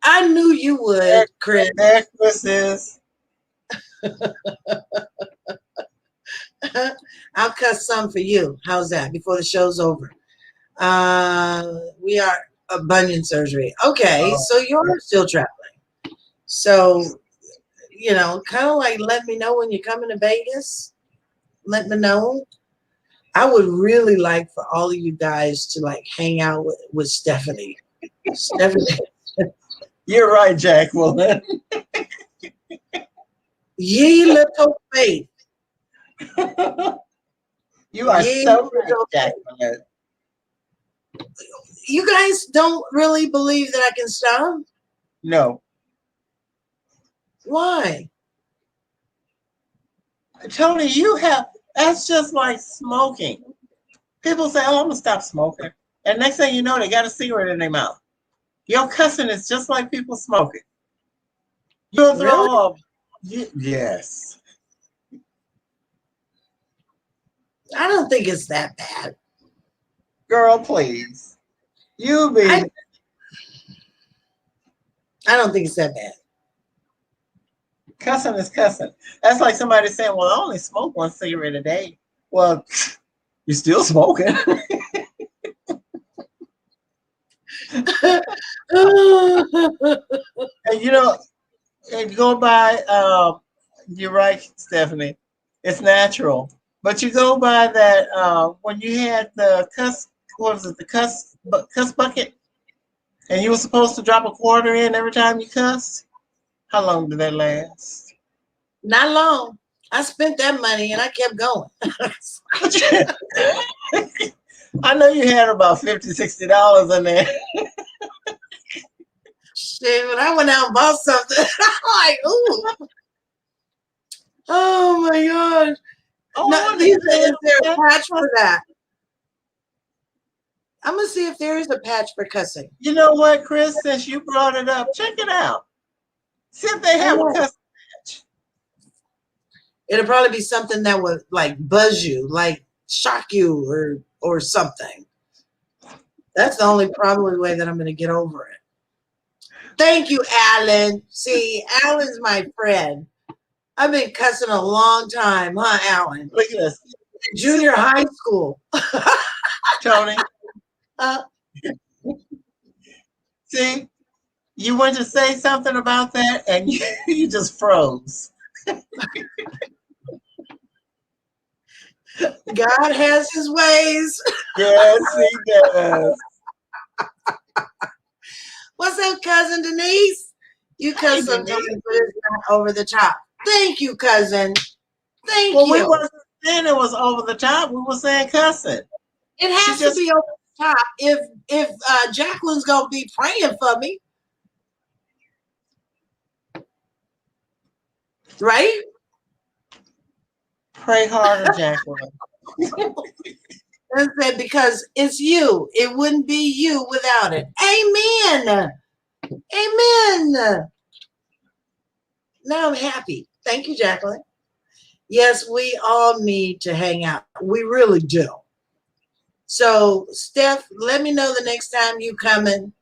I knew you would, Chris. Necklaces. I'll cut some for you. How's that? Before the show's over. We are a bunion surgery. Okay, so you're still traveling. So, you know, kind of like let me know when you're coming to Vegas. Let me know. I would really like for all of you guys to like hang out with Stephanie. Stephanie. You're right, Jacqueline. Ye little faith. You are so right, Jacqueline. You guys don't really believe that I can stop? No. Why? Toni, that's just like smoking. People say, oh, I'm going to stop smoking. And next thing you know, they got a cigarette in their mouth. Your cussing is just like people smoking. You'll throw up. Yes. I don't think it's that bad. Girl, please. I don't think it's that bad. Cussing is cussing. That's like somebody saying, well, I only smoke one cigarette a day. Well, you're still smoking. And you know, and go by, you're right, Stephanie. It's natural. But you go by that when you had the cuss bucket, and you were supposed to drop a quarter in every time you cussed. How long did that last? Not long. I spent that money and I kept going. I know you had about $50, $60 in there. Shit, when I went out and bought something, I'm like, ooh. Oh my gosh. No, is there a patch for that? I'm going to see if there is a patch for cussing. You know what, Chris? Since you brought it up, check it out. See if they have a cussing patch. It'll probably be something that would like buzz you, like shock you or something. That's the only probably way that I'm going to get over it. Thank you, Alan. See, Alan's my friend. I've been cussing a long time, huh, Alan? Look at this. Junior high school. Toni. See, you went to say something about that and you just froze. God has his ways. Yes, he does. What's up, cousin Denise? You cuss sometimes, but it's not over the top. Thank you, cousin. Thank you. We wasn't saying it was over the top. We were saying cussing. It has to be over the top if Jacqueline's gonna be praying for me, right? Pray harder, Jacqueline. I said because it's you. It wouldn't be you without it. Amen. Amen. Now I'm happy. Thank you, Jacqueline. Yes, we all need to hang out. We really do. So, Steph, let me know the next time you coming.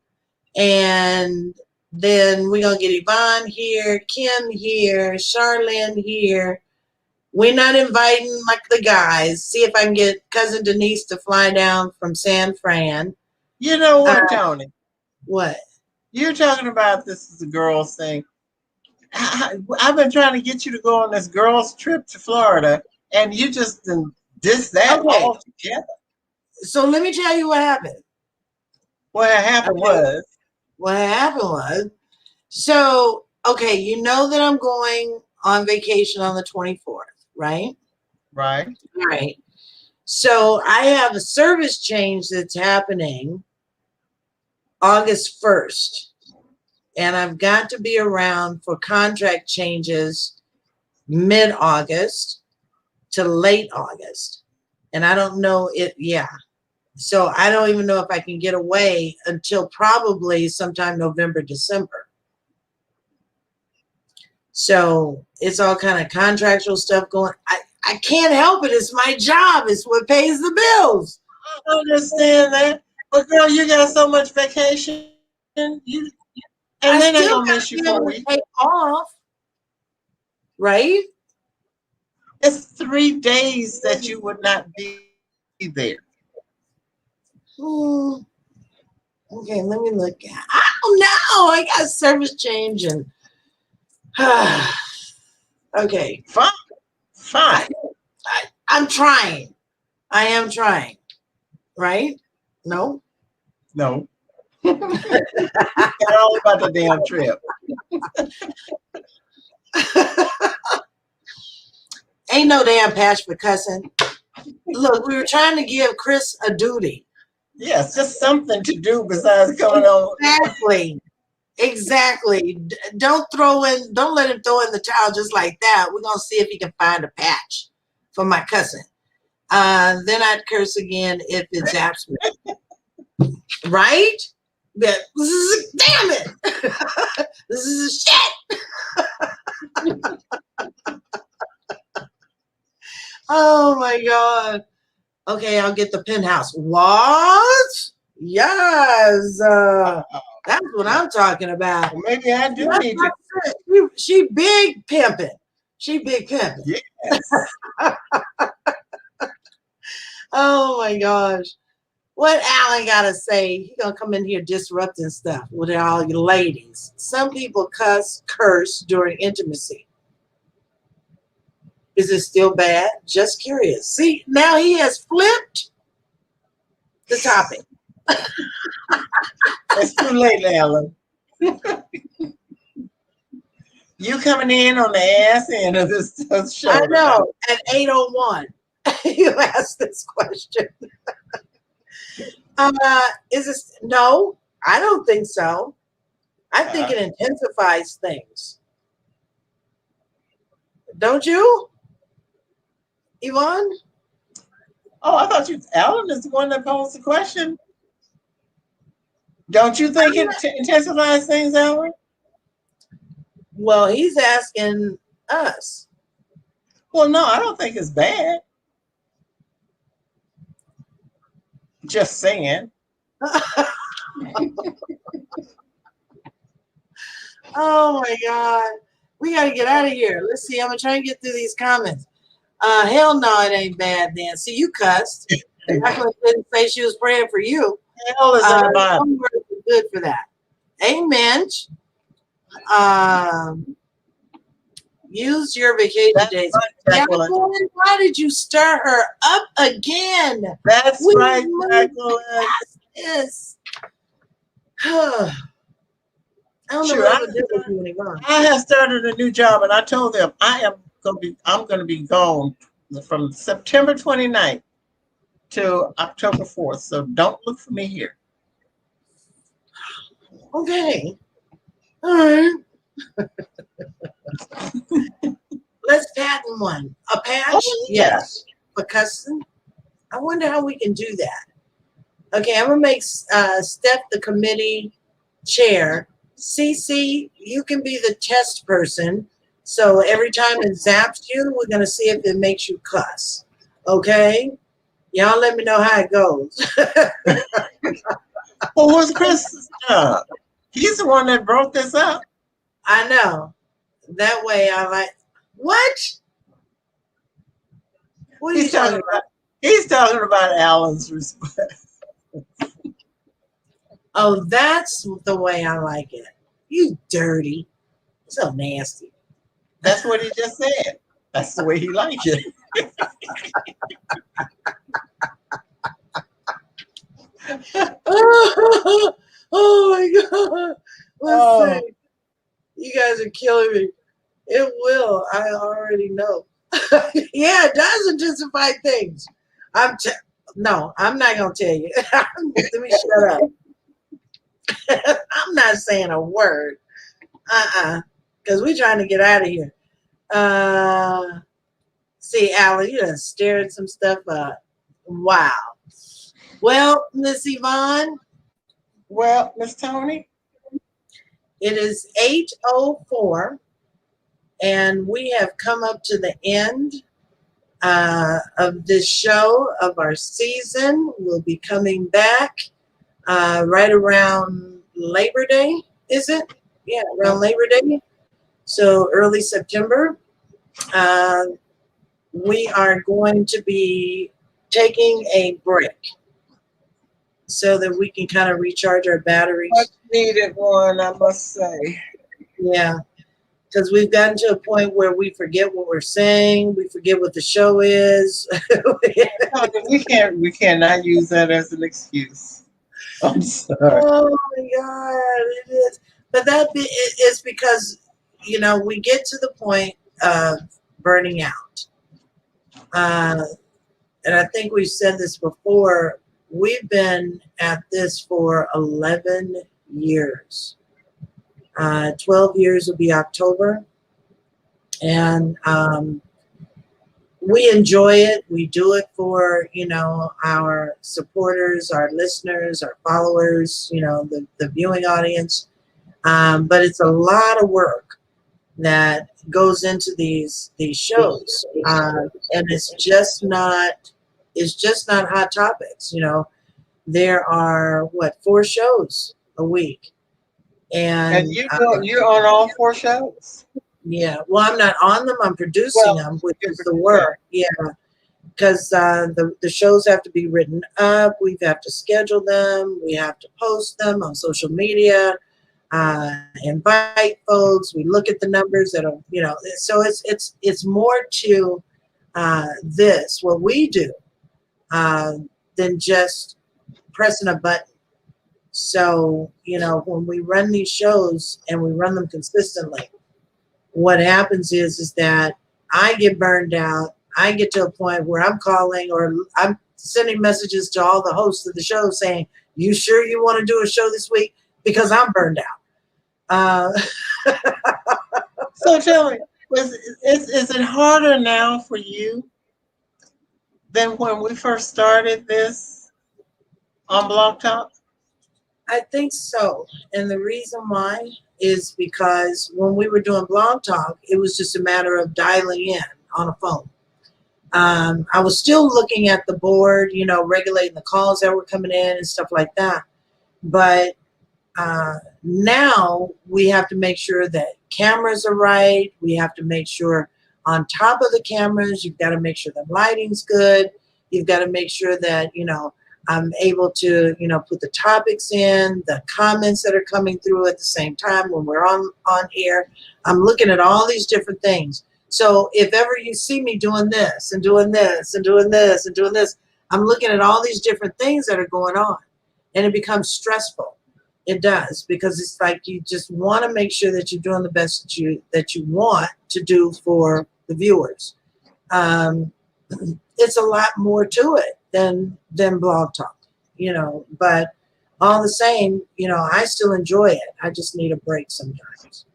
And then we're going to get Yvonne here, Kim here, Charlene here. We're not inviting like the guys. See if I can get cousin Denise to fly down from San Fran. You know what, Tony? What? You're talking about this is a girls thing. I've been trying to get you to go on this girls trip to Florida, and you just diss that all together. So let me tell you what happened. What happened was, so, okay, you know that I'm going on vacation on the 24th, right? Right. Right. So I have a service change that's happening August 1st. And I've got to be around for contract changes mid-August to late August. And I don't know it, yeah. So I don't even know if I can get away until probably sometime November, December. So it's all kind of contractual stuff going. I can't help it. It's my job. It's what pays the bills. I understand that. But girl, you got so much vacation. And they're not gonna miss you for a week. Take off. Right? It's 3 days that you would not be there. Okay, let me look at. I don't know. I got service change and okay. Fine. I'm trying. I am trying. Right? No? No. It's all about the damn trip. Ain't no damn patch for cussing. Look, we were trying to give Chris a duty. Yes, just something to do besides coming on. Exactly. Don't let him throw in the towel just like that. We're gonna see if he can find a patch for my cousin. Then I'd curse again if it zaps me. Right? Damn it. This is shit. Oh my God. Okay, I'll get the penthouse. What? Yes. That's what I'm talking about. Well, maybe I do need to. She big pimping. She big pimping. Yes. Oh my gosh. What Alan got to say? He going to come in here disrupting stuff with all you ladies. Some people curse during intimacy. Is it still bad? Just curious. See, now he has flipped the topic. It's too late, Alan. You coming in on the ass end of this show. I know. At 8:01, you asked this question. Is this no? I don't think so. I think it intensifies things. Don't you, Yvonne? Oh, I thought Alan is the one that posed the question. Don't you think it intensifies things, Alan? Well, he's asking us. Well, no, I don't think it's bad. Just saying. Oh my God. We got to get out of here. Let's see. I'm going to try and get through these comments. Hell no, it ain't bad then. See, you cussed. Jacqueline didn't say she was praying for you. Hell is in the Bible. Good for that. Amen. Use your vacation days. Jacqueline, why did you stir her up again? That's right, Jacqueline. Yes. I don't know what to do with you anymore. I have started a new job, and I told them I'm going to be gone from September 29th to October 4th. So don't look for me here. Okay. All right. Let's patent one. A patch? Oh, yes. For cussing? I wonder how we can do that. Okay, I'm going to make Steph the committee chair. Cece, you can be the test person. So every time it zaps you, we're going to see if it makes you cuss. Okay? Y'all let me know how it goes. Well, what's Chris' job? He's the one that brought this up. I know. That way I'm like, what? What are you talking about? He's talking about Alan's response. Oh, that's the way I like it. You dirty. So nasty. That's what he just said. That's the way he likes it. Oh my God. Let's see. You guys are killing me. It will. I already know. Yeah, it does intensify things. No, I'm not gonna tell you. Let me shut up. I'm not saying a word. Because we're trying to get out of here. See, Alan, you done stirred some stuff up. Wow. Well, Miss Yvonne, Well, Miss Toni, it is 8:04, and we have come up to the end of this show of our season. We'll be coming back right around Labor Day, is it? Yeah, around Labor Day. So early September. We are going to be taking a break so that we can kind of recharge our batteries. much needed one, I must say. Yeah, because we've gotten to a point where we forget what we're saying, we forget what the show is. We cannot use that as an excuse. I'm sorry. Oh my God, it is. But it's because, we get to the point of burning out. And I think we've said this before. We've been at this for 11 years. 12 years will be October. And we enjoy it. We do it for, our supporters, our listeners, our followers, the viewing audience. But it's a lot of work that goes into these shows. And it's just not hot topics. There are 4 shows a week. And you're on all 4 shows? Yeah. Well, I'm not on them. I'm producing them, which is the work. Yeah. Because the shows have to be written up. We have to schedule them. We have to post them on social media. Invite folks. We look at the numbers that are, so it's more to this, what we do, than just pressing a button. So, when we run these shows and we run them consistently, what happens is that I get burned out. I get to a point where I'm calling or I'm sending messages to all the hosts of the show saying, "You sure you want to do a show this week? Because I'm burned out." So tell me, is it harder now for you than when we first started this on Blog Talk? I think so. And the reason why is because when we were doing Blog Talk, it was just a matter of dialing in on a phone. I was still looking at the board, regulating the calls that were coming in and stuff like that. But now we have to make sure that cameras are right. We have to make sure on top of the cameras, you've got to make sure the lighting's good. You've got to make sure that, I'm able to, put the topics in, the comments that are coming through at the same time when we're on air. I'm looking at all these different things. So if ever you see me doing this and doing this and doing this and doing this, I'm looking at all these different things that are going on, and it becomes stressful. It does, because it's like you just want to make sure that you're doing the best that you want to do for the viewers. It's a lot more to it than Blog Talk, but all the same, I still enjoy it. I just need a break sometimes,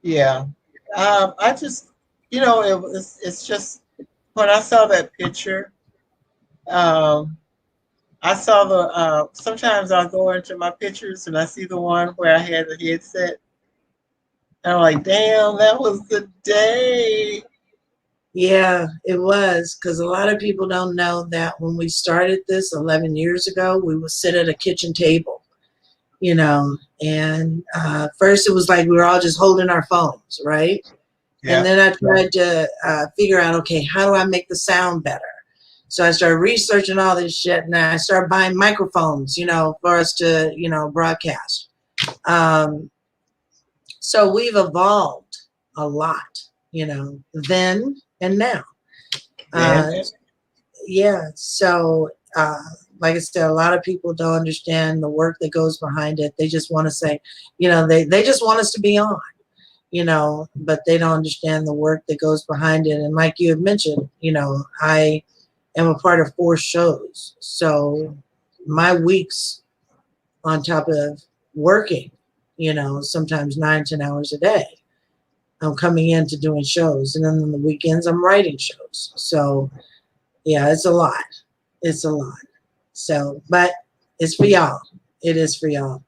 Yeah. I just, it's just, when I saw that picture, I saw sometimes I'll go into my pictures and I see the one where I had the headset. And I'm like, damn, that was the day. Yeah, it was, because a lot of people don't know that when we started this 11 years ago, we would sit at a kitchen table, and first it was like we were all just holding our phones, right? Yeah. And then I tried to figure out, okay, how do I make the sound better? So I started researching all this shit, and I started buying microphones, you know, for us to, you know, broadcast. So we've evolved a lot, you know, then and now. Yeah. So, like I said, a lot of people don't understand the work that goes behind it. They just want to say, you know, they just want us to be on, you know, but they don't understand the work that goes behind it. And like you had mentioned, you know, I am a part of 4 shows. So my weeks on top of working, you know, sometimes 9, 10 hours a day, I'm coming into doing shows. And then on the weekends, I'm writing shows. So yeah, it's a lot. It's a lot. So, but it's for y'all. It is for y'all.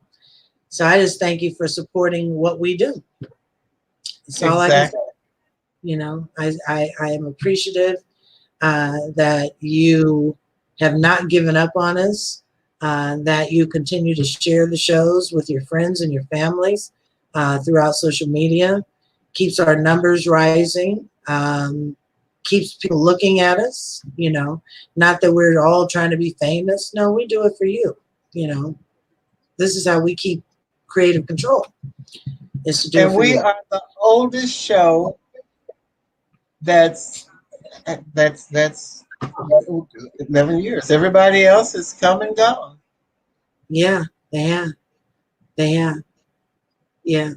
So I just thank you for supporting what we do. That's all I can say. You know, I am appreciative that you have not given up on us, that you continue to share the shows with your friends and your families throughout social media. Keeps our numbers rising. Keeps people looking at us, you know, not that we're all trying to be famous. No, we do it for you. You know, this is how we keep creative control. Is to do And it for we you. are the oldest show that's 11 years. Everybody else is come and gone. Yeah, they have. They have. Yeah.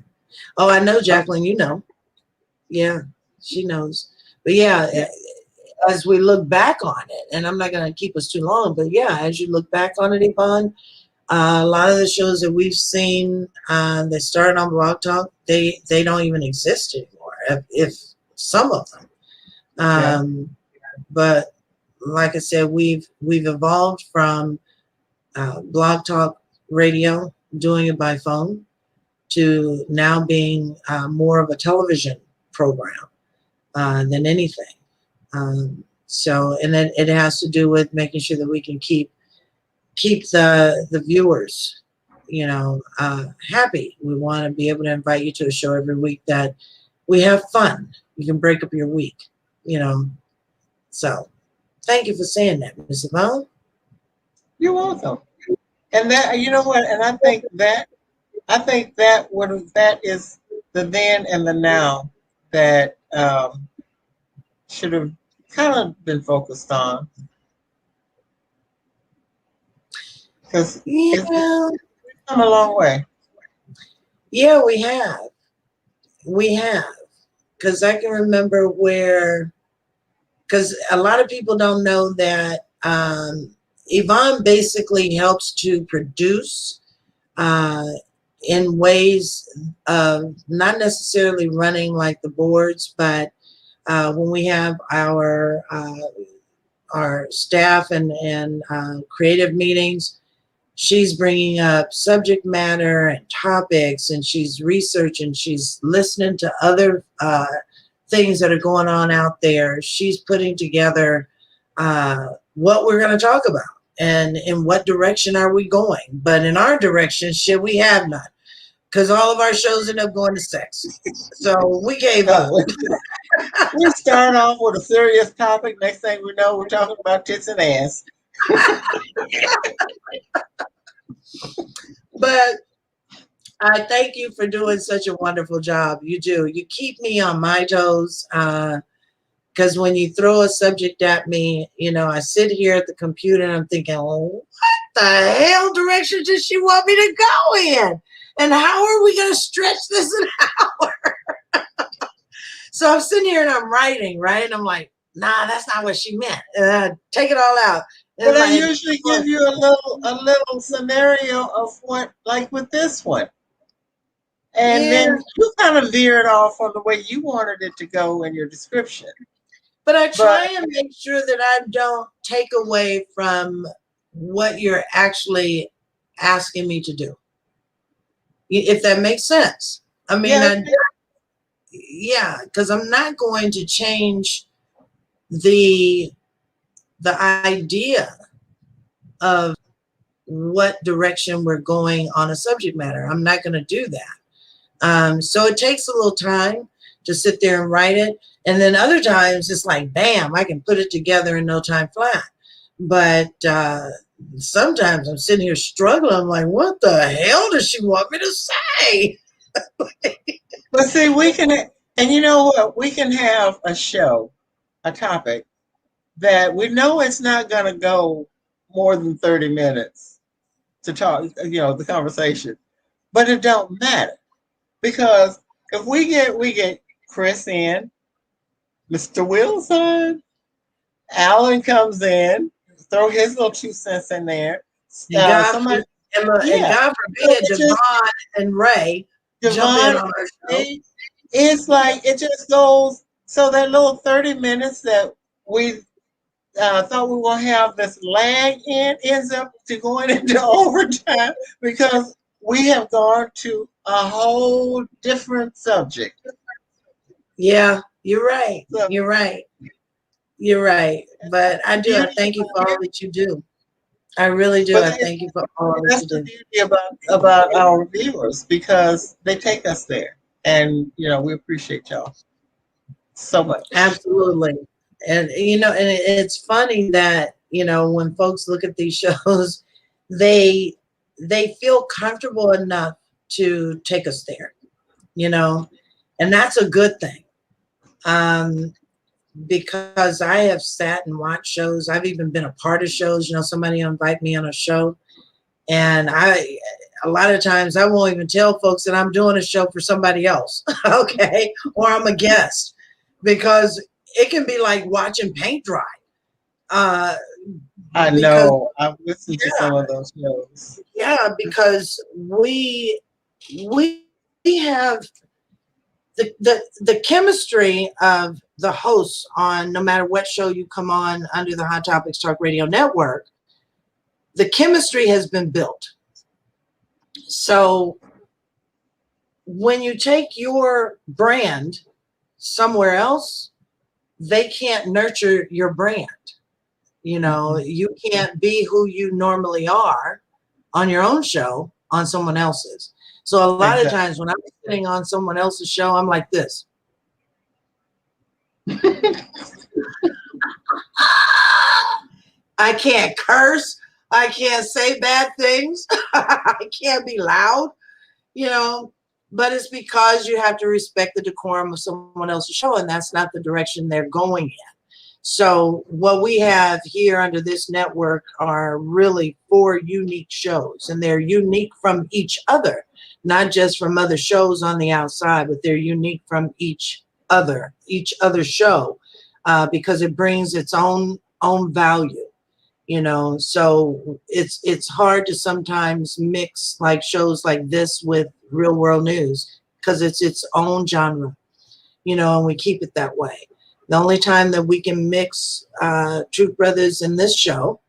Oh, I know, Jacqueline, you know. Yeah, she knows. But yeah, as we look back on it, and I'm not going to keep us too long, but yeah, as you look back on it, Yvonne, a lot of the shows that we've seen that started on Blog Talk, they don't even exist anymore, if some of them. But like I said, we've evolved from Blog Talk radio, doing it by phone, to now being more of a television program than anything. So, and then it has to do with making sure that we can keep the viewers, you know, happy. We want to be able to invite you to a show every week that we have fun. You can break up your week, you know. So, thank you for saying that, Ms. Yvonne. You're welcome. And that, you know what? And I think that is the then and the now that should have kind of been focused on, because Yeah, it's come a long way. yeah, we have. We have. Because I can remember where, because a lot of people don't know that Yvonne basically helps to produce in ways of not necessarily running like the boards, but when we have our staff and creative meetings, she's bringing up subject matter and topics, and she's researching, she's listening to other things that are going on out there. She's putting together what we're going to talk about and in what direction are we going. But in our direction, shit, we have none, because all of our shows end up going to sex. So we gave up. We start off with a serious topic. Next thing we know, we're talking about tits and ass. But I thank you for doing such a wonderful job. You do. You keep me on my toes. Because when you throw a subject at me, you know, I sit here at the computer and I'm thinking, oh, what the hell direction does she want me to go in? And how are we going to stretch this an hour? So I'm sitting here and I'm writing, right? And I'm like, nah, that's not what she meant. Take it all out. But I usually give you a little scenario of what, like with this one. And then you kind of veered off on the way you wanted it to go in your description. But I try and make sure that I don't take away from what you're actually asking me to do. If that makes sense. I mean, yeah, because I'm not going to change the idea of what direction we're going on a subject matter. I'm not going to do that. So it takes a little time to sit there and write it. And then other times it's like, bam, I can put it together in no time flat. But sometimes I'm sitting here struggling. I'm like, what the hell does she want me to say? But see, we can, and you know what? We can have a show, a topic that we know it's not going to go more than 30 minutes to talk, the conversation. But it don't matter because if we get Chris in, Mr. Wilson, Alan comes in, throw his little 2 cents in there. And God, Somebody, and yeah. God forbid, Yvonne and Ray jump in on our show. It's like it just goes. So that little 30 minutes that we thought we were going to have this lag in ends up to going into overtime because we have gone to a whole different subject. Yeah, you're right. You're right. You're right. But I do. I thank you for all that you do. I really do. I thank you for all that you do. That's the beauty about our viewers because they take us there. And, we appreciate y'all so much. Absolutely. And, and it's funny that, when folks look at these shows, they feel comfortable enough to take us there, and that's a good thing. Because I have sat and watched shows. I've even been a part of shows. Somebody invite me on a show, and a lot of times I won't even tell folks that I'm doing a show for somebody else, okay, or I'm a guest, because it can be like watching paint dry. I know. I've listened to some of those shows. Yeah, because we have the chemistry of the hosts on no matter what show you come on under the Hot Topics Talk Radio Network, the chemistry has been built. So when you take your brand somewhere else, they can't nurture your brand. You can't be who you normally are on your own show on someone else's. So a lot of times when I'm sitting on someone else's show, I'm like this. I can't curse. I can't say bad things. I can't be loud, but it's because you have to respect the decorum of someone else's show, and that's not the direction they're going in. So what we have here under this network are really 4 unique shows, and they're unique from each other, not just from other shows on the outside, but they're unique from each other show, because it brings its own value, so it's hard to sometimes mix like shows like this with real world news because it's its own genre, and we keep it that way. The only time that we can mix Truth Brothers in this show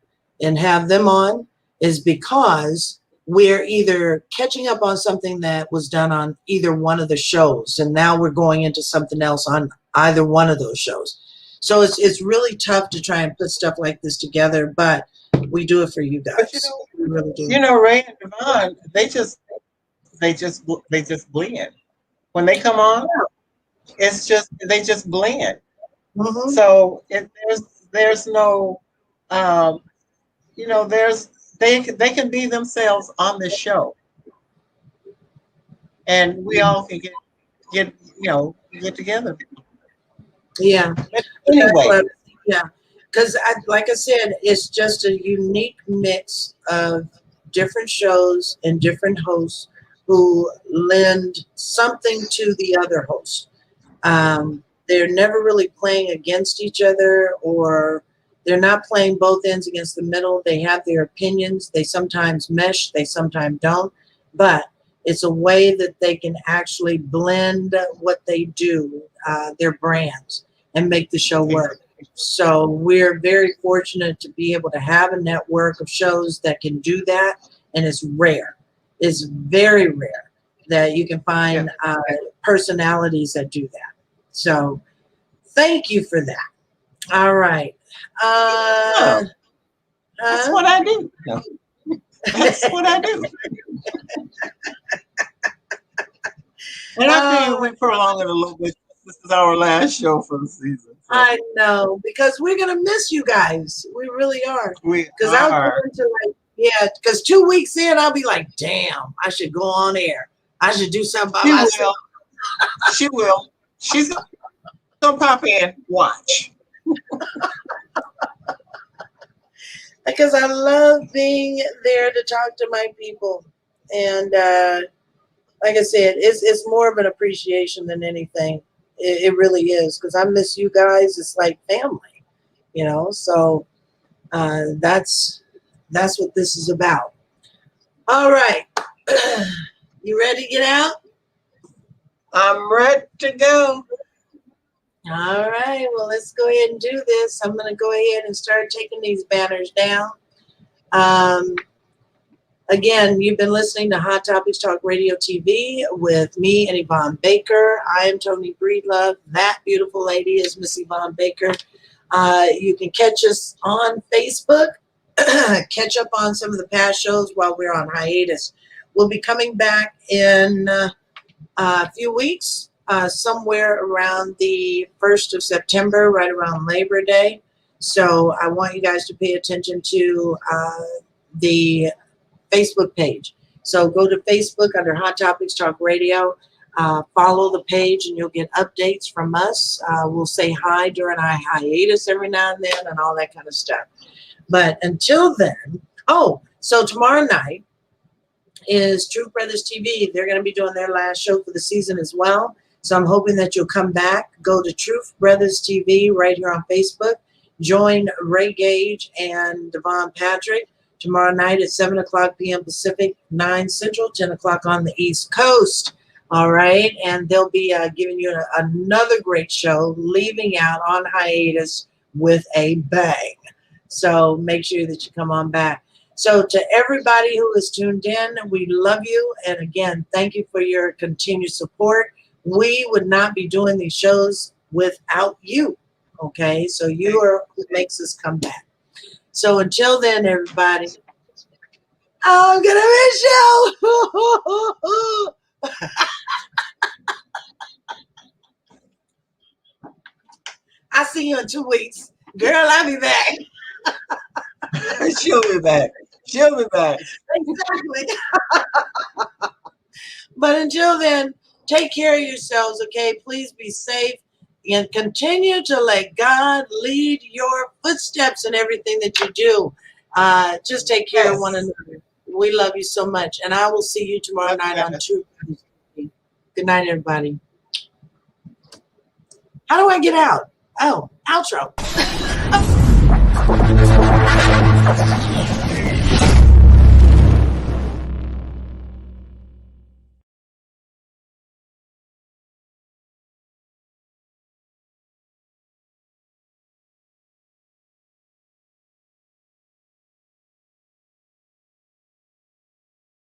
and have them on is because we're either catching up on something that was done on either one of the shows, and now we're going into something else on either one of those shows. So it's really tough to try and put stuff like this together, but we do it for you guys. But we really do. Ray and Yvonne, they just blend. When they come on, it's just they just blend. Mm-hmm. So there's no, they can be themselves on the show, and we all can get together. Yeah. Anyway. Yeah, because like I said, it's just a unique mix of different shows and different hosts who lend something to the other host. They're never really playing against each other, or they're not playing both ends against the middle. They have their opinions. They sometimes mesh, they sometimes don't, but it's a way that they can actually blend what they do, their brands, and make the show work. So we're very fortunate to be able to have a network of shows that can do that, and it's rare. It's very rare that you can find personalities that do that. So thank you for that. All right. That's what I do. That's what I do. And I think we prolonged it a little bit This is our last show for the season. So I know, because we're gonna miss you guys. We really are. we Because I'll are. go into like, yeah, because 2 weeks in, I'll be like, damn, I should go on air. I should do something by She myself. will. She will. She's gonna pop in. Watch. Because I love being there to talk to my people. And like I said, it's more of an appreciation than anything. It really is, because I miss you guys. It's like family, you know. So that's what this is about. All right, you ready to get out? I'm ready to go. All right, well, let's go ahead and do this. I'm going to go ahead and start taking these banners down. Again, you've been listening to Hot Topics Talk Radio TV with me and Yvonne Baker. I am Toni Breedlove. That beautiful lady is Miss Yvonne Baker. You can catch us on Facebook, catch up on some of the past shows while we're on hiatus. We'll be coming back in a few weeks, somewhere around the 1st of September, right around Labor Day. So I want you guys to pay attention to the Facebook page. So go to Facebook under Hot Topics Talk Radio, follow the page, and you'll get updates from us. We'll say hi during our hiatus every now and then and all that kind of stuff. But until then, so tomorrow night is Truth Brothers TV. They're going to be doing their last show for the season as well. So I'm hoping that you'll come back. Go to Truth Brothers TV right here on Facebook. Join Ray Gage and Devon Patrick tomorrow night at 7 o'clock p.m. Pacific, 9 Central, 10 o'clock on the East Coast. All right. And they'll be giving you another great show, leaving out on hiatus with a bang. So make sure that you come on back. So to everybody who is tuned in, we love you. And again, thank you for your continued support. We would not be doing these shows without you. Okay. So you are who makes us come back. So until then, everybody, I'm going to miss you. I'll see you in 2 weeks. Girl, I'll be back. She'll be back. She'll be back. Exactly. But until then, take care of yourselves, okay? Please be safe and continue to let God lead your footsteps in everything that you do. Just take care of one another. We love you so much. And I will see you tomorrow night on Truth. Good night, everybody. How do I get out? Oh, outro.